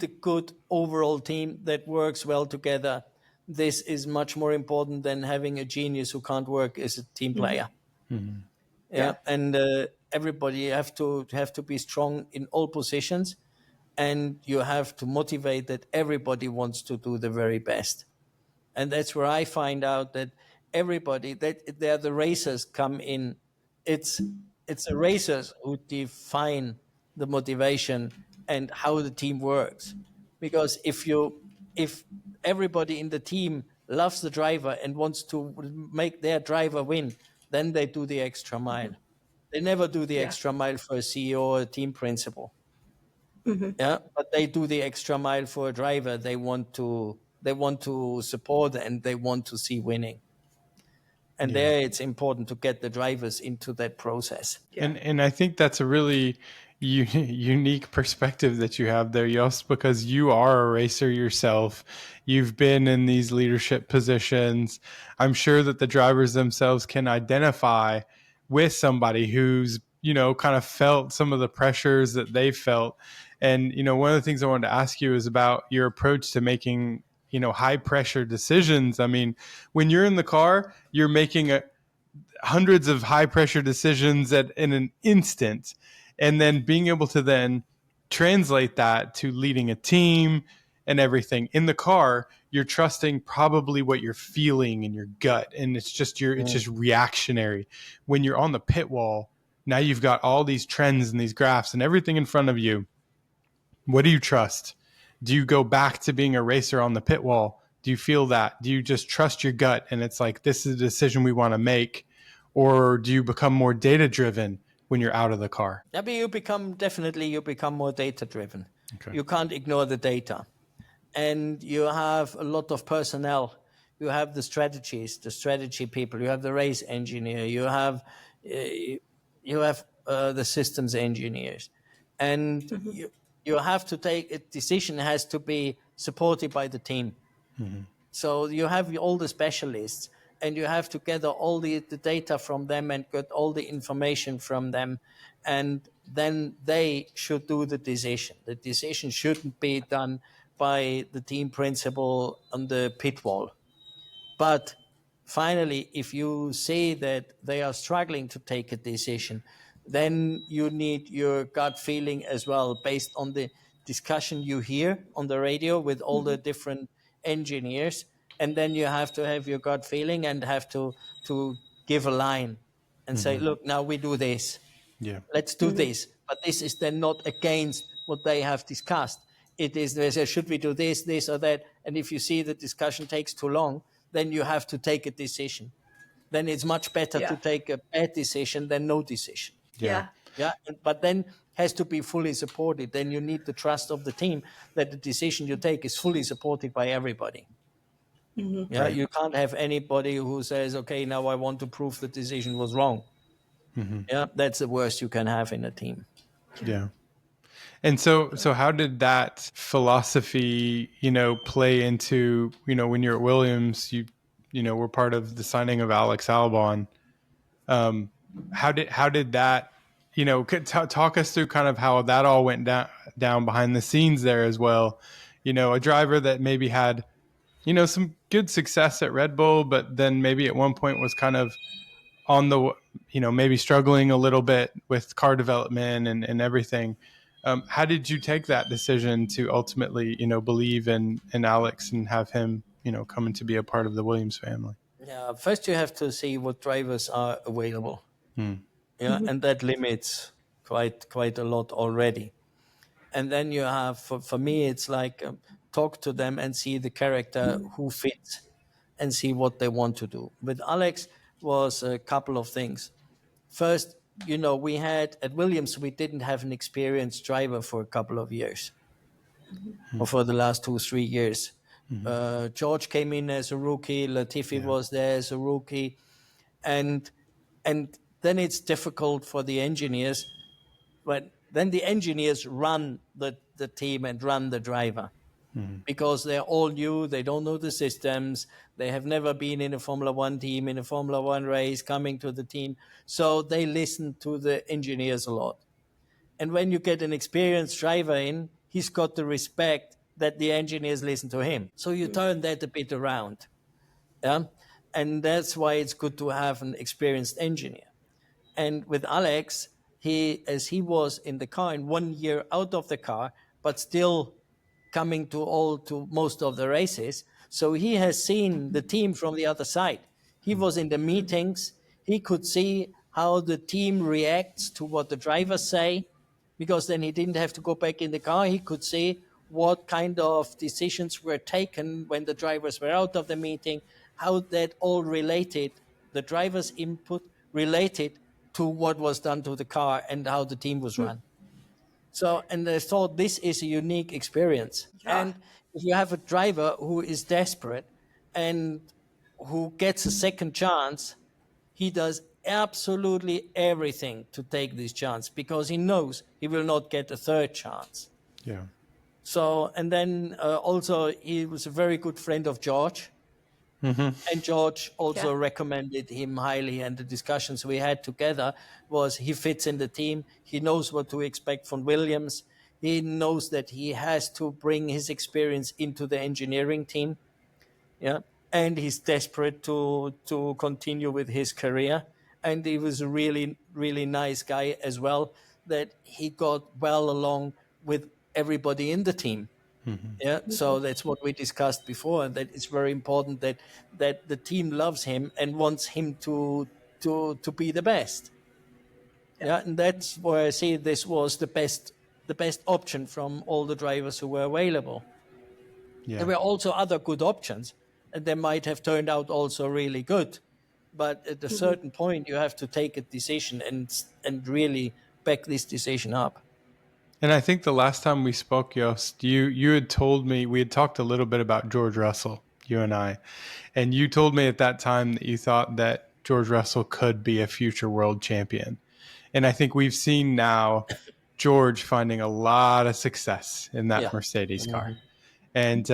a good overall team that works well together. This is much more important than having a genius who can't work as a team player. Yeah, and everybody have to be strong in all positions, and you have to motivate that everybody wants to do the very best. And that's where I find out that everybody, that they're the racers come in. It's the racers who define the motivation and how the team works. Because if everybody in the team loves the driver and wants to make their driver win, then they do the extra mile. They never do the extra mile for a CEO or a team principal. Yeah, but they do the extra mile for a driver. They want to support and they want to see winning. And there it's important to get the drivers into that process. And I think that's a really unique perspective that you have there, Jost, because you are a racer yourself. You've been in these leadership positions. I'm sure that the drivers themselves can identify with somebody who's, kind of felt some of the pressures that they felt. And, one of the things I wanted to ask you is about your approach to making, high pressure decisions. I mean, when you're in the car, you're making hundreds of high pressure decisions in an instant, and then being able to then translate that to leading a team and everything. In the car, you're trusting probably what you're feeling in your gut, and it's just reactionary. When you're on the pit wall, now you've got all these trends and these graphs and everything in front of you. What do you trust? Do you go back to being a racer on the pit wall? Do you feel that? Do you just trust your gut and it's like, this is a decision we want to make? Or do you become more data driven when you're out of the car? Yeah, but you become more data driven. Okay. You can't ignore the data. And you have a lot of personnel. You have the strategy people, you have the race engineer, you have the systems engineers. And you have to take a decision has to be supported by the team. So you have all the specialists, and you have to gather all the data from them and get all the information from them. And then they should do the decision. The decision shouldn't be done by the team principal on the pit wall. But finally, if you say that they are struggling to take a decision, then you need your gut feeling as well, based on the discussion you hear on the radio with all the different engineers. And then you have to have your gut feeling and have to give a line and say, look, now we do this. Yeah. Let's do this. But this is then not against what they have discussed. It is, they say, should we do this, this, or that? And if you see the discussion takes too long, then you have to take a decision. Then it's much better to take a bad decision than no decision. Yeah. Yeah. But then has to be fully supported. Then you need the trust of the team that the decision you take is fully supported by everybody. Yeah. Right. You can't have anybody who says, okay, now I want to prove the decision was wrong. Yeah. That's the worst you can have in a team. Yeah. And so how did that philosophy, play into, when you're at Williams, you were part of the signing of Alex Albon. How did that, talk us through kind of how that all went down behind the scenes there as well. A driver that maybe had, some good success at Red Bull, but then maybe at one point was kind of on the, maybe struggling a little bit with car development and everything. How did you take that decision to ultimately, believe in Alex and have him, coming to be a part of the Williams family? Yeah, first you have to see what drivers are available. Yeah, and that limits quite a lot already. And then you have, for me, it's like talk to them and see the character who fits and see what they want to do. With Alex was a couple of things. First, we had at Williams, we didn't have an experienced driver for a couple of years, or for the last 2-3 years. George came in as a rookie. Latifi was there as a rookie, and then it's difficult for the engineers. But then the engineers run the team and run the driver. Because they're all new, they don't know the systems, they have never been in a Formula One team, in a Formula One race, coming to the team. So they listen to the engineers a lot. And when you get an experienced driver in, he's got the respect that the engineers listen to him. So you turn that a bit around. Yeah? And that's why it's good to have an experienced engineer. And with Alex, as he was in the car in 1 year out of the car, but still coming to most of the races. So he has seen the team from the other side. He was in the meetings. He could see how the team reacts to what the drivers say, because then he didn't have to go back in the car. He could see what kind of decisions were taken when the drivers were out of the meeting, how that all related, the driver's input related to what was done to the car and how the team was run. So, and I thought this is a unique experience. Yeah. And if you have a driver who is desperate and who gets a second chance, he does absolutely everything to take this chance because he knows he will not get a third chance. Yeah. So, and then also he was a very good friend of George. And George also recommended him highly, and the discussions we had together was he fits in the team. He knows what to expect from Williams. He knows that he has to bring his experience into the engineering team. Yeah. And he's desperate to continue with his career. And he was a really, really nice guy as well, that he got well along with everybody in the team. Yeah, so that's what we discussed before, and that it's very important that the team loves him and wants him to be the best. Yeah, and that's where I see this was the best option from all the drivers who were available. Yeah. There were also other good options, and they might have turned out also really good. but at a certain point, you have to take a decision and really back this decision up. And I think the last time we spoke, Jost, you had told me, we had talked a little bit about George Russell, you and I, and you told me at that time that you thought that George Russell could be a future world champion. And I think we've seen now George finding a lot of success in that Yeah. Mercedes car. Mhm. And,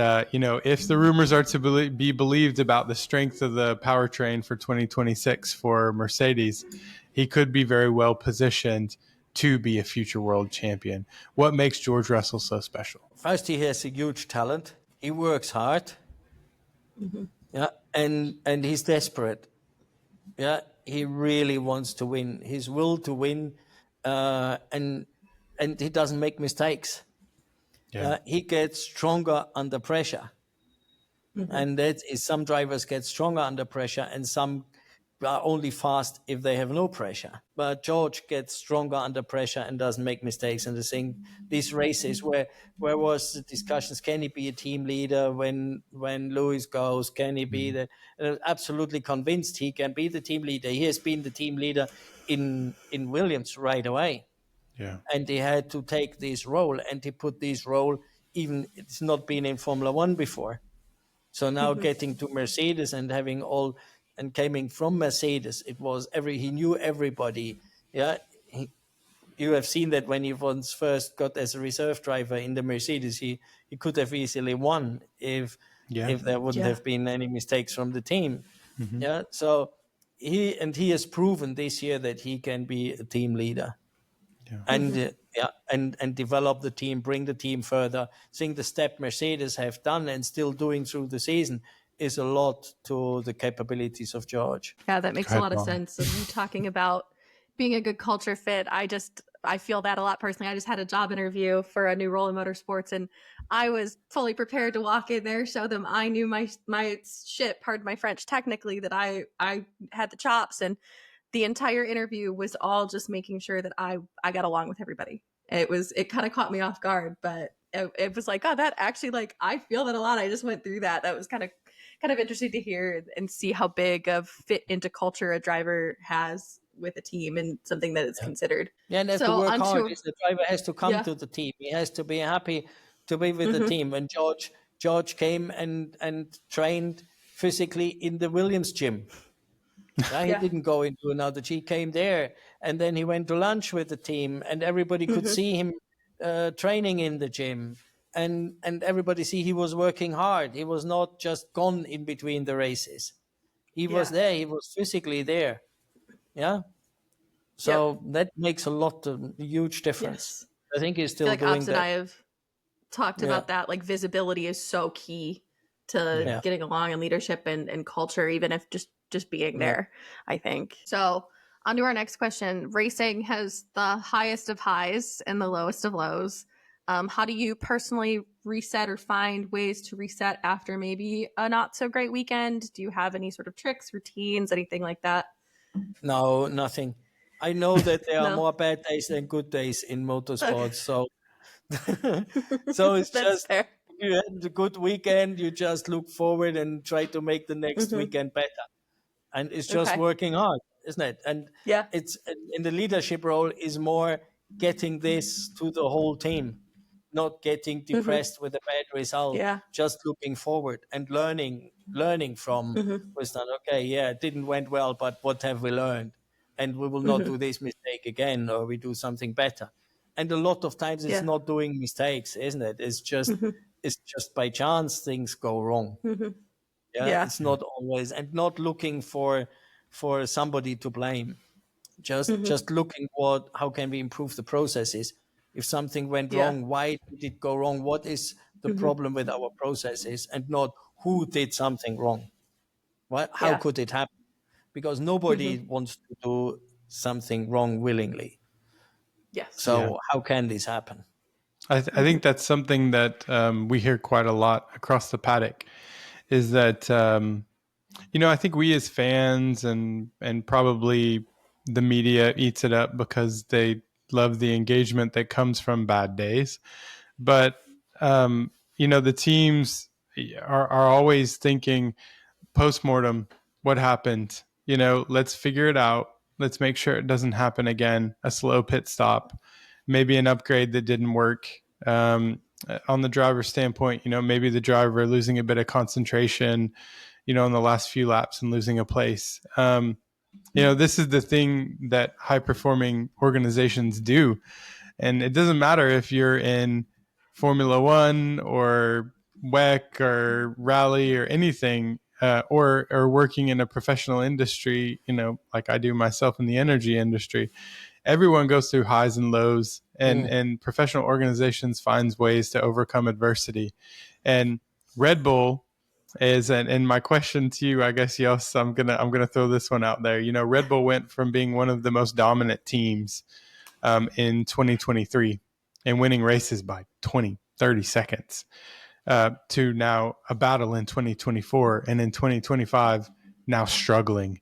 if the rumors are to be believed about the strength of the powertrain for 2026 for Mercedes, he could be very well positioned to be a future world champion. What makes George Russell so special? First, he has a huge talent. He works hard. Yeah. And he's desperate. Yeah. He really wants to win. His will to win, and he doesn't make mistakes. Yeah. He gets stronger under pressure. And that is, some drivers get stronger under pressure and some are only fast if they have no pressure. But George gets stronger under pressure and doesn't make mistakes. And I think these races where was the discussions, can he be a team leader when Lewis goes? Can he be the absolutely convinced he can be the team leader. He has been the team leader in Williams right away. Yeah. And he had to take this role, and he put this role, even it's not been in Formula One before. So now getting to Mercedes and having all, and coming from Mercedes, it was he knew everybody. Yeah. You have seen that when he once first got as a reserve driver in the Mercedes, he could have easily won if there wouldn't have been any mistakes from the team. Mm-hmm. Yeah. So he has proven this year that he can be a team leader. And and develop the team, bring the team further. I think the step Mercedes have done and still doing through the season is a lot to the capabilities of George. Yeah, that makes a lot of sense. And you talking about being a good culture fit, I feel that a lot personally. I just had a job interview for a new role in motorsports, and I was fully prepared to walk in there, show them I knew my shit, pardon my French, technically, that I had the chops, and the entire interview was all just making sure that I got along with everybody. It kind of caught me off guard, but it was like, oh, that actually, like, I feel that a lot. I just went through that. That was kind of interesting to hear and see how big of fit into culture a driver has with a team and something that is considered. Yeah, and has to work hard. The driver has to come to the team. He has to be happy to be with the team. When George came and trained physically in the Williams gym. He didn't go into another. He came there, and then he went to lunch with the team, and everybody could see him training in the gym, and everybody see he was working hard. He was not just gone in between the races. He was there. He was physically there. Yeah. So that makes a huge difference. Yes. I think he's still doing Obbs that. And I have talked about that. Like, visibility is so key to getting along in leadership and culture, even if just being there, I think. So on to our next question. Racing has the highest of highs and the lowest of lows. How do you personally reset or find ways to reset after maybe a not so great weekend? Do you have any sort of tricks, routines, anything like that? No, nothing. I know that there are more bad days than good days in motorsports. So it's just fair. You had a good weekend, you just look forward and try to make the next weekend better. And it's just working hard, isn't it? And it's in the leadership role is more getting this to the whole team, not getting depressed with a bad result, just looking forward and learning from what's done. Okay, it didn't went well, but what have we learned? And we will not do this mistake again, or we do something better. And a lot of times it's not doing mistakes, isn't it? It's just by chance things go wrong. It's not always, and not looking for somebody to blame. Just looking how can we improve the processes? If something went wrong, why did it go wrong? What is the problem with our processes? And not who did something wrong. How could it happen? Because nobody wants to do something wrong willingly. Yes. So how can this happen? I think that's something that we hear quite a lot across the paddock, is that, I think we as fans and probably the media eats it up because they love the engagement that comes from bad days. But, the teams are always thinking postmortem, what happened? let's figure it out. Let's make sure it doesn't happen again. A slow pit stop, maybe an upgrade that didn't work. On the driver's standpoint, maybe the driver losing a bit of concentration, in the last few laps and losing a place. This is the thing that high performing organizations do. And it doesn't matter if you're in Formula One or WEC or Rally or anything, or working in a professional industry, like I do myself in the energy industry. Everyone goes through highs and lows, and professional organizations finds ways to overcome adversity. And Red Bull is, and my question to you, I guess, Jost, I'm gonna throw this one out there. Red Bull went from being one of the most dominant teams in 2023 and winning races by 20, 30 seconds to now a battle in 2024, and in 2025 now struggling.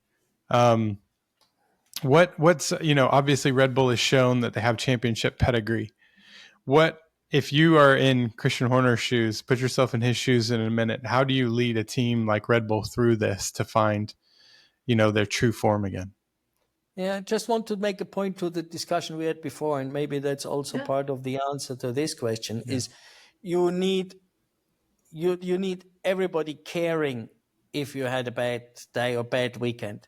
What's obviously Red Bull has shown that they have championship pedigree. What if you are in Christian Horner's shoes? Put yourself in his shoes in a minute. How do you lead a team like Red Bull through this to find their true form again? Yeah, I just want to make a point to the discussion we had before, and maybe that's also part of the answer to this question, is you need everybody caring if you had a bad day or bad weekend.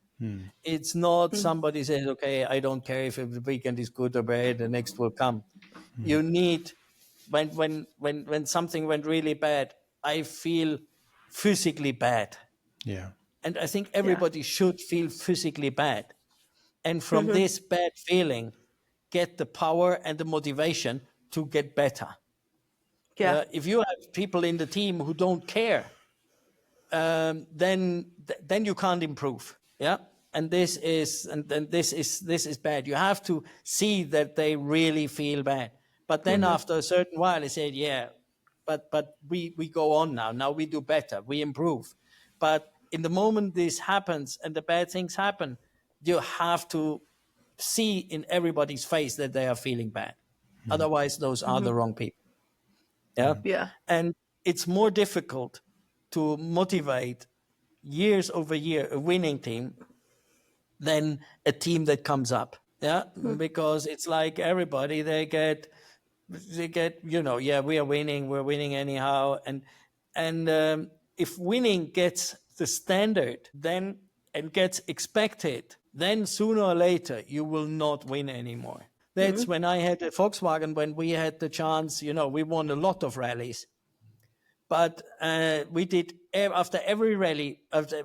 It's not somebody says, okay, I don't care if the weekend is good or bad, the next will come. You need, when something went really bad, I feel physically bad. Yeah. And I think everybody should feel physically bad. And from this bad feeling, get the power and the motivation to get better. Yeah. If you have people in the team who don't care, then you can't improve. Yeah. And this is bad. You have to see that they really feel bad. But then after a certain while, they say, yeah, but we go on now. Now we do better. We improve. But in the moment this happens and the bad things happen, you have to see in everybody's face that they are feeling bad. Otherwise, those are the wrong people. Yeah. Yeah. And it's more difficult to motivate years over year a winning team than a team that comes up. Yeah. Because it's like everybody, they get, we are winning, we're winning anyhow. And if winning gets the standard then and gets expected, then sooner or later you will not win anymore. That's when I had a Volkswagen, when we had the chance, we won a lot of rallies. But we did, after every rally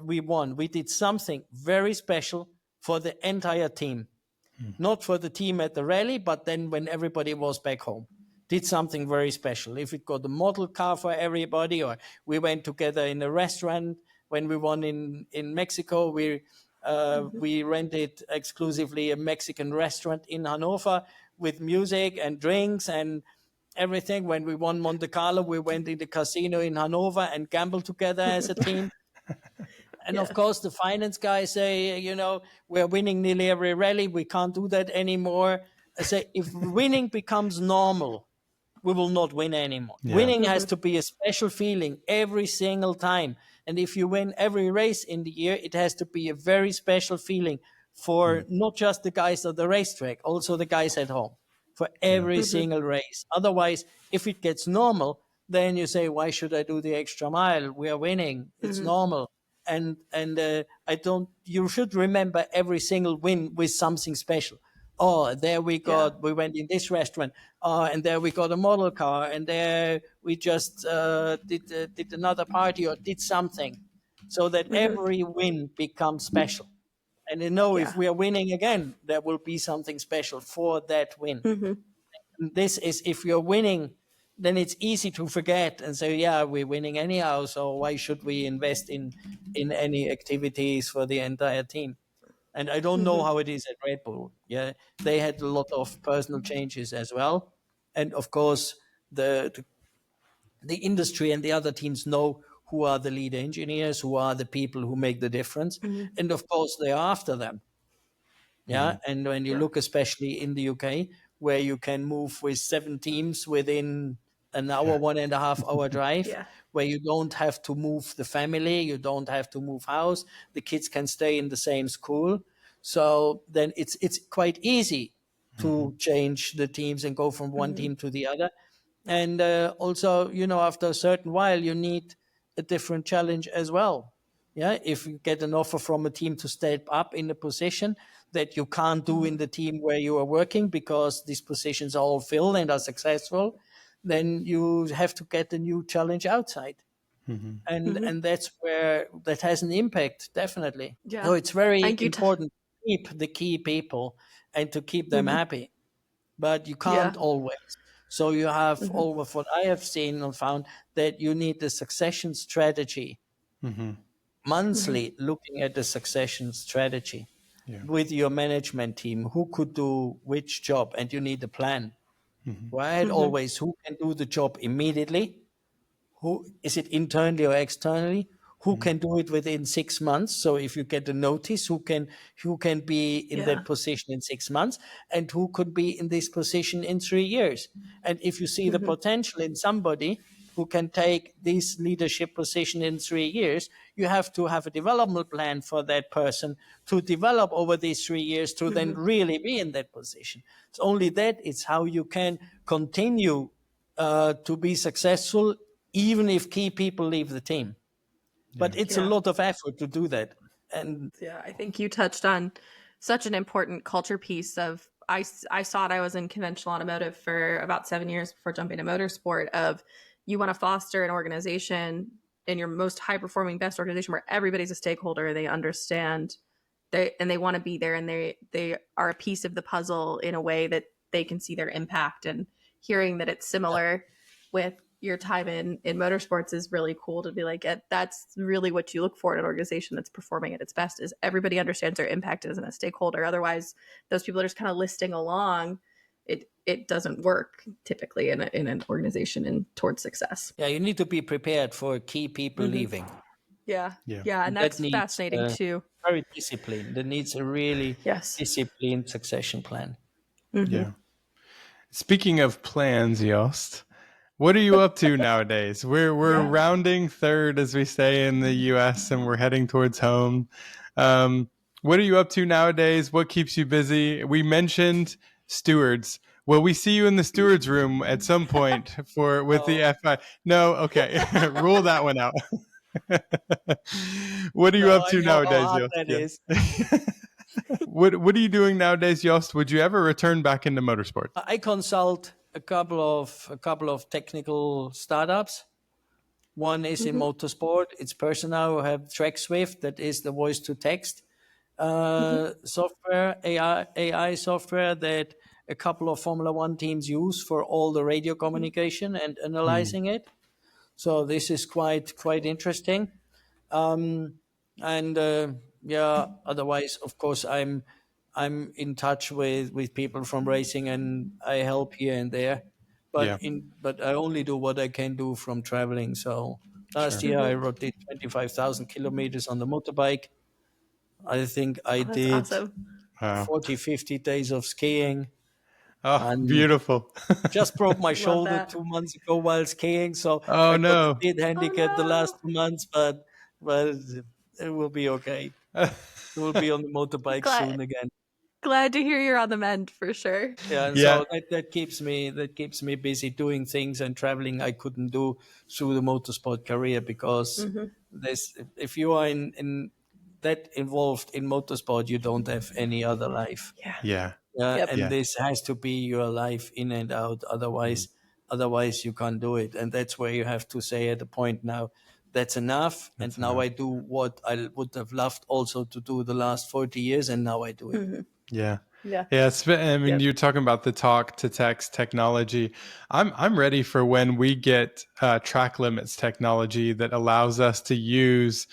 we won, we did something very special for the entire team. Not for the team at the rally, but then when everybody was back home. Did something very special. If it got a model car for everybody, or we went together in a restaurant when we won in Mexico, we rented exclusively a Mexican restaurant in Hanover with music and drinks and everything. When we won Monte Carlo, we went in the casino in Hanover and gambled together as a team. And of course, the finance guys say, we're winning nearly every rally. We can't do that anymore. I say, if winning becomes normal, we will not win anymore. Yeah. Winning has to be a special feeling every single time. And if you win every race in the year, it has to be a very special feeling for not just the guys at the racetrack, also the guys at home, for every single race. Otherwise, if it gets normal, then you say, why should I do the extra mile? We are winning. It's normal. And you should remember every single win with something special. Oh, there we went in this restaurant. Oh, and there we got a model car. And there we just did another party or did something, so that every win becomes special. And if we are winning again, there will be something special for that win. And this is, if you're winning, then it's easy to forget and say, yeah, we're winning anyhow, so why should we invest in any activities for the entire team? And I don't know how it is at Red Bull. Yeah, they had a lot of personal changes as well. And of course, the industry and the other teams know who are the lead engineers, who are the people who make the difference. And of course, they are after them. Yeah, and when you look especially in the UK, where you can move with 7 teams within an hour, 1.5 hour drive, Yeah. where you don't have to move the family, you don't have to move house, the kids can stay in the same school. So then it's quite easy Mhm. to change the teams and go from one Mhm. team to the other. And also, after a certain while, you need a different challenge as well. Yeah, if you get an offer from a team to step up in a position that you can't do in Mhm. the team where you are working because these positions are all filled and are successful, then you have to get a new challenge outside. Mhm. Mhm. And that's where that has an impact, definitely. Yeah. So it's I very think important to keep the key people and to keep them Mhm. happy, but you Yeah. can't always. So you have, Mhm. all of what I have seen and found, that you need the succession strategy, Mhm. Mhm. monthly looking at the succession strategy Yeah. with your management team, who could do which job, and you need a plan, Mhm. right? Mhm. Always, who can do the job immediately, who is it, internally or externally, who Mhm. can do it within 6 months. So if you get a notice, who can be in Yeah. that position in 6 months, and who could be in this position in 3 years. And if you see the Mhm. potential in somebody who can take this leadership position in 3 years, you have to have a development plan for that person to develop over these 3 years to then Mhm. really be in that position. It's only that it's how you can continue to be successful, even if key people leave the team. Yeah. But it's a Yeah. lot of effort to do that. And Yeah, I think you touched on such an important culture piece of I saw it. I was in conventional automotive for about 7 years before jumping to motorsport. Of you want to foster an organization in your most high performing best organization where everybody's a stakeholder, they understand they want to be there, and they are a piece of the puzzle in a way that they can see their impact. And hearing that it's similar with your time in motorsports is really cool to be like, that's really what you look for in an organization that's performing at its best, is everybody understands their impact as a stakeholder. Otherwise, those people are just kind of listing along. It doesn't work typically in an organization and towards success. yeah, you need to be prepared for key people Hmm. leaving. Yeah. Yeah. Yeah. And And that that's needs fascinating too. very discipline. That needs a really Yes. disciplined succession plan. Hmm. Yeah. Speaking of plans, Yost, what are you up to nowadays? We're Yeah. rounding third, as we say in the U.S., and we're heading towards home. Um, what are you up to nowadays? What keeps you busy? We mentioned stewards. Will we see you in the stewards room at some point for with the No, FI? No, okay, rule that one out. What are you no, up I to know how nowadays, hard Yost? that Yeah. is. What are you doing nowadays, Yost? Would you ever return back into motorsport? I consult a couple of technical startups. One is in Hmm. motorsport. It's Personnel who have TrackSwift, that is the voice to text Hmm. software, AI software that a couple of Formula One teams use for all the radio communication and Hmm. analyzing it. So this is quite interesting. Um, and yeah, otherwise, of course, I'm in touch with people from racing, and I help here and there. Yeah, But I only do what I can do from traveling. So last sure. year I Hmm. did 25,000 kilometers on the motorbike. I think I Oh, that's did awesome. Wow. 40, 50 days of skiing, Oh, and beautiful. just broke my Love shoulder that. 2 months ago while skiing. So Oh I got a no. bit Oh handicapped the last no. 2 months, but it will be okay. It will be on the motorbike Glad soon again. glad to hear you're on the mend for sure. Yeah, and Yeah, so that keeps me busy doing things and traveling I couldn't do through the motorsport career, because Hmm. this if you are in that involved in motorsport, you don't have any other life. Yeah. yeah, Yep. And yeah. this has to be your life in and out. Mhm. Otherwise you can't do it. And that's where you have to say at a point, now that's enough. And That's now enough. I do what I would have loved also to do the last 40 years. And now I do it. Hmm. Yeah. Yeah. Yeah, I mean, Yep. you're talking about the talk to text technology. I'm ready for when we get track limits technology that allows us to use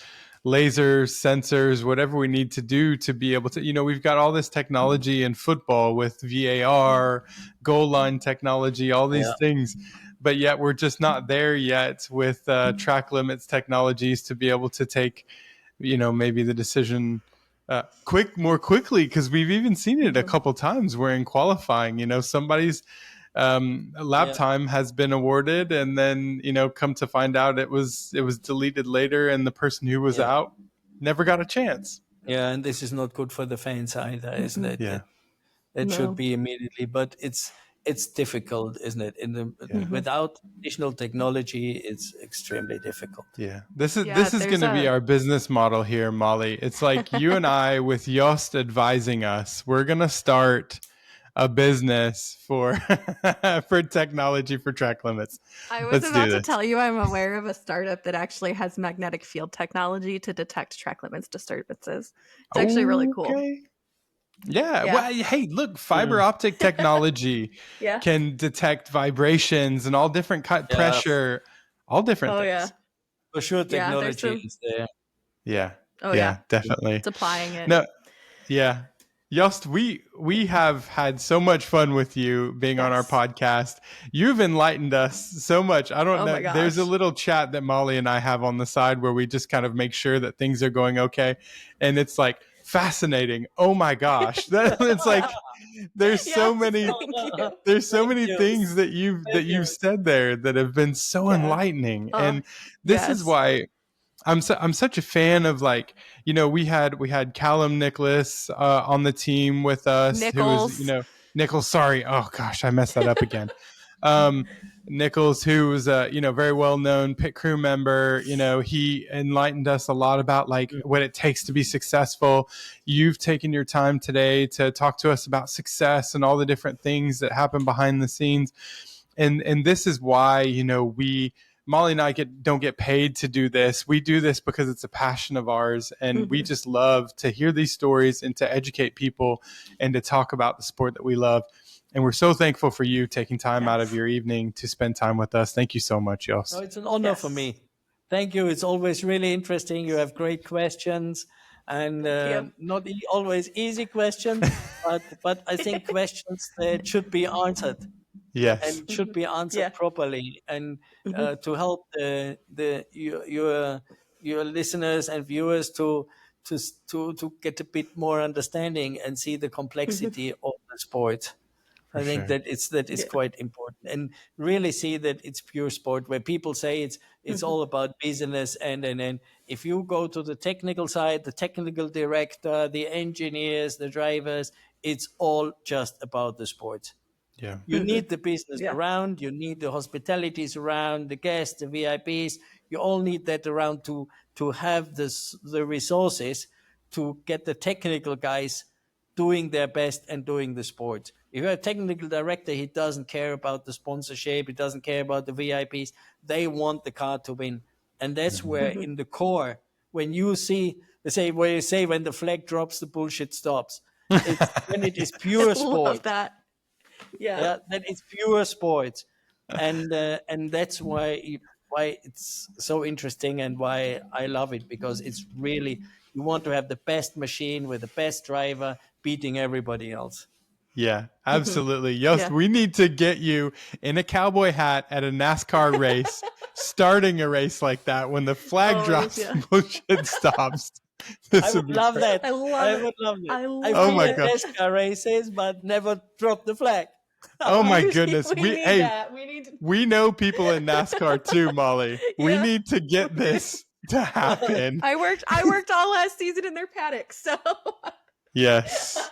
lasers, sensors, whatever we need to do to be able to. We've got all this technology in football with VAR, goal line technology, all these Yeah. things, but yet we're just not there yet with track limits technologies to be able to take, maybe the decision more quickly, because we've even seen it a Hmm. couple times where in qualifying, somebody's lap time has been awarded, and then come to find out it was deleted later, and the person who was out never got a chance. Yeah, and this is not good for the fans either, isn't it? Yeah. It should be immediately, but it's difficult, isn't it? Without additional technology, it's extremely difficult. Yeah, this is going to be our business model here, Molly. It's like you and I, with Jost advising us, we're going to start a business for for technology for track limits. I was about to tell you I'm aware of a startup that actually has magnetic field technology to detect track limits disturbances. It's actually really cool. Yeah. Well, hey, look, fiber optic technology can detect vibrations and all different pressure, all different things. Yeah. For sure, technology is there. Yeah. Yeah, definitely. It's applying it. No, yeah. Jost, we have had so much fun with you being on our podcast. You've enlightened us so much. I don't know. There's a little chat that Molly and I have on the side where we just kind of make sure that things are going okay. And it's like fascinating. Oh my gosh. It's like there's so many things that you've said there that have been so enlightening. And this is why I'm such a fan of, like, we had Callum Nicholas on the team with us. Nichols. Who was, Nichols. Sorry. Oh gosh, I messed that up again. Nichols, who was a very well known pit crew member. He enlightened us a lot about like what it takes to be successful. You've taken your time today to talk to us about success and all the different things that happen behind the scenes. And this is why Molly and I don't get paid to do this. We do this because it's a passion of ours, and we just love to hear these stories and to educate people and to talk about the sport that we love. And we're so thankful for you taking time out of your evening to spend time with us. Thank you so much, Jost. Oh, it's an honor for me. Thank you. It's always really interesting. You have great questions, and not always easy questions, but I think questions that should be answered. Yes, and should be answered properly, and to help your listeners and viewers to get a bit more understanding and see the complexity of the sport. I think that is quite important, and really see that it's pure sport. Where people say it's all about business, and then if you go to the technical side, the technical director, the engineers, the drivers, it's all just about the sport. Yeah, you need the business around, you need the hospitalities around, the guests, the VIPs. You all need that around to have the resources to get the technical guys doing their best and doing the sport. If you're a technical director, he doesn't care about the sponsorship, he doesn't care about the VIPs. They want the car to win. And that's where in the core, when you see, when the flag drops, the bullshit stops. When it is pure sport. Love that. Yeah, that it's pure sport, and that's why it's so interesting and why I love it, because it's really, you want to have the best machine with the best driver beating everybody else. Yeah, absolutely. Jost, we need to get you in a cowboy hat at a NASCAR race, starting a race like that when the flag drops, bullshit stops. I would love that. I would love it. Oh my God. NASCAR races, but never drop the flag. Oh my goodness. We know people in NASCAR too, Molly. We need to get this to happen. I worked all last season in their paddock, so yes.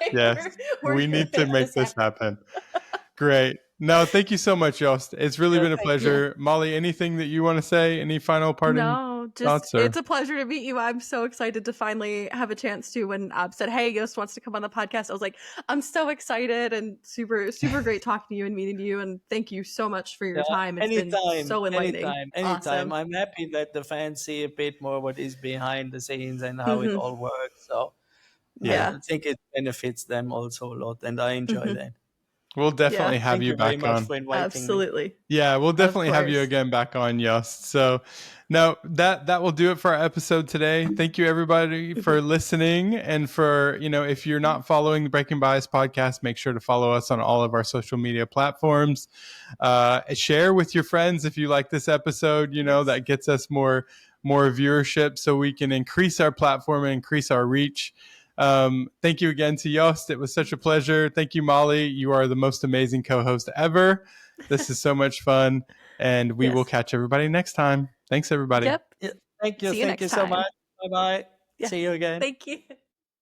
We need to make this happen. Great. No, thank you so much, Jost. It's really been a pleasure. Molly, anything that you want to say? Any final parting thoughts? It's a pleasure to meet you. I'm so excited to finally have a chance to. When Obbs said, "Hey, Jost wants to come on the podcast," I was like, "I'm so excited," and super, super great talking to you and meeting you. And thank you so much for your time. It's been so enlightening. Anytime. Awesome. I'm happy that the fans see a bit more what is behind the scenes and how it all works. So I think it benefits them also a lot, and I enjoy that. We'll definitely have you back on. Absolutely. Me. Yeah, we'll definitely have you again back on, Jost. So no, that will do it for our episode today. Thank you everybody for listening. And for, if you're not following the Breaking Bias podcast, make sure to follow us on all of our social media platforms. Share with your friends if you like this episode, that gets us more viewership so we can increase our platform and increase our reach. Thank you again to Jost. It was such a pleasure. Thank you, Molly. You are the most amazing co-host ever. This is so much fun, and we will catch everybody next time. Thanks, everybody. Yep. Yeah, thank you. See you Thank you next so time. much. Bye bye. Yeah. See you again. Thank you.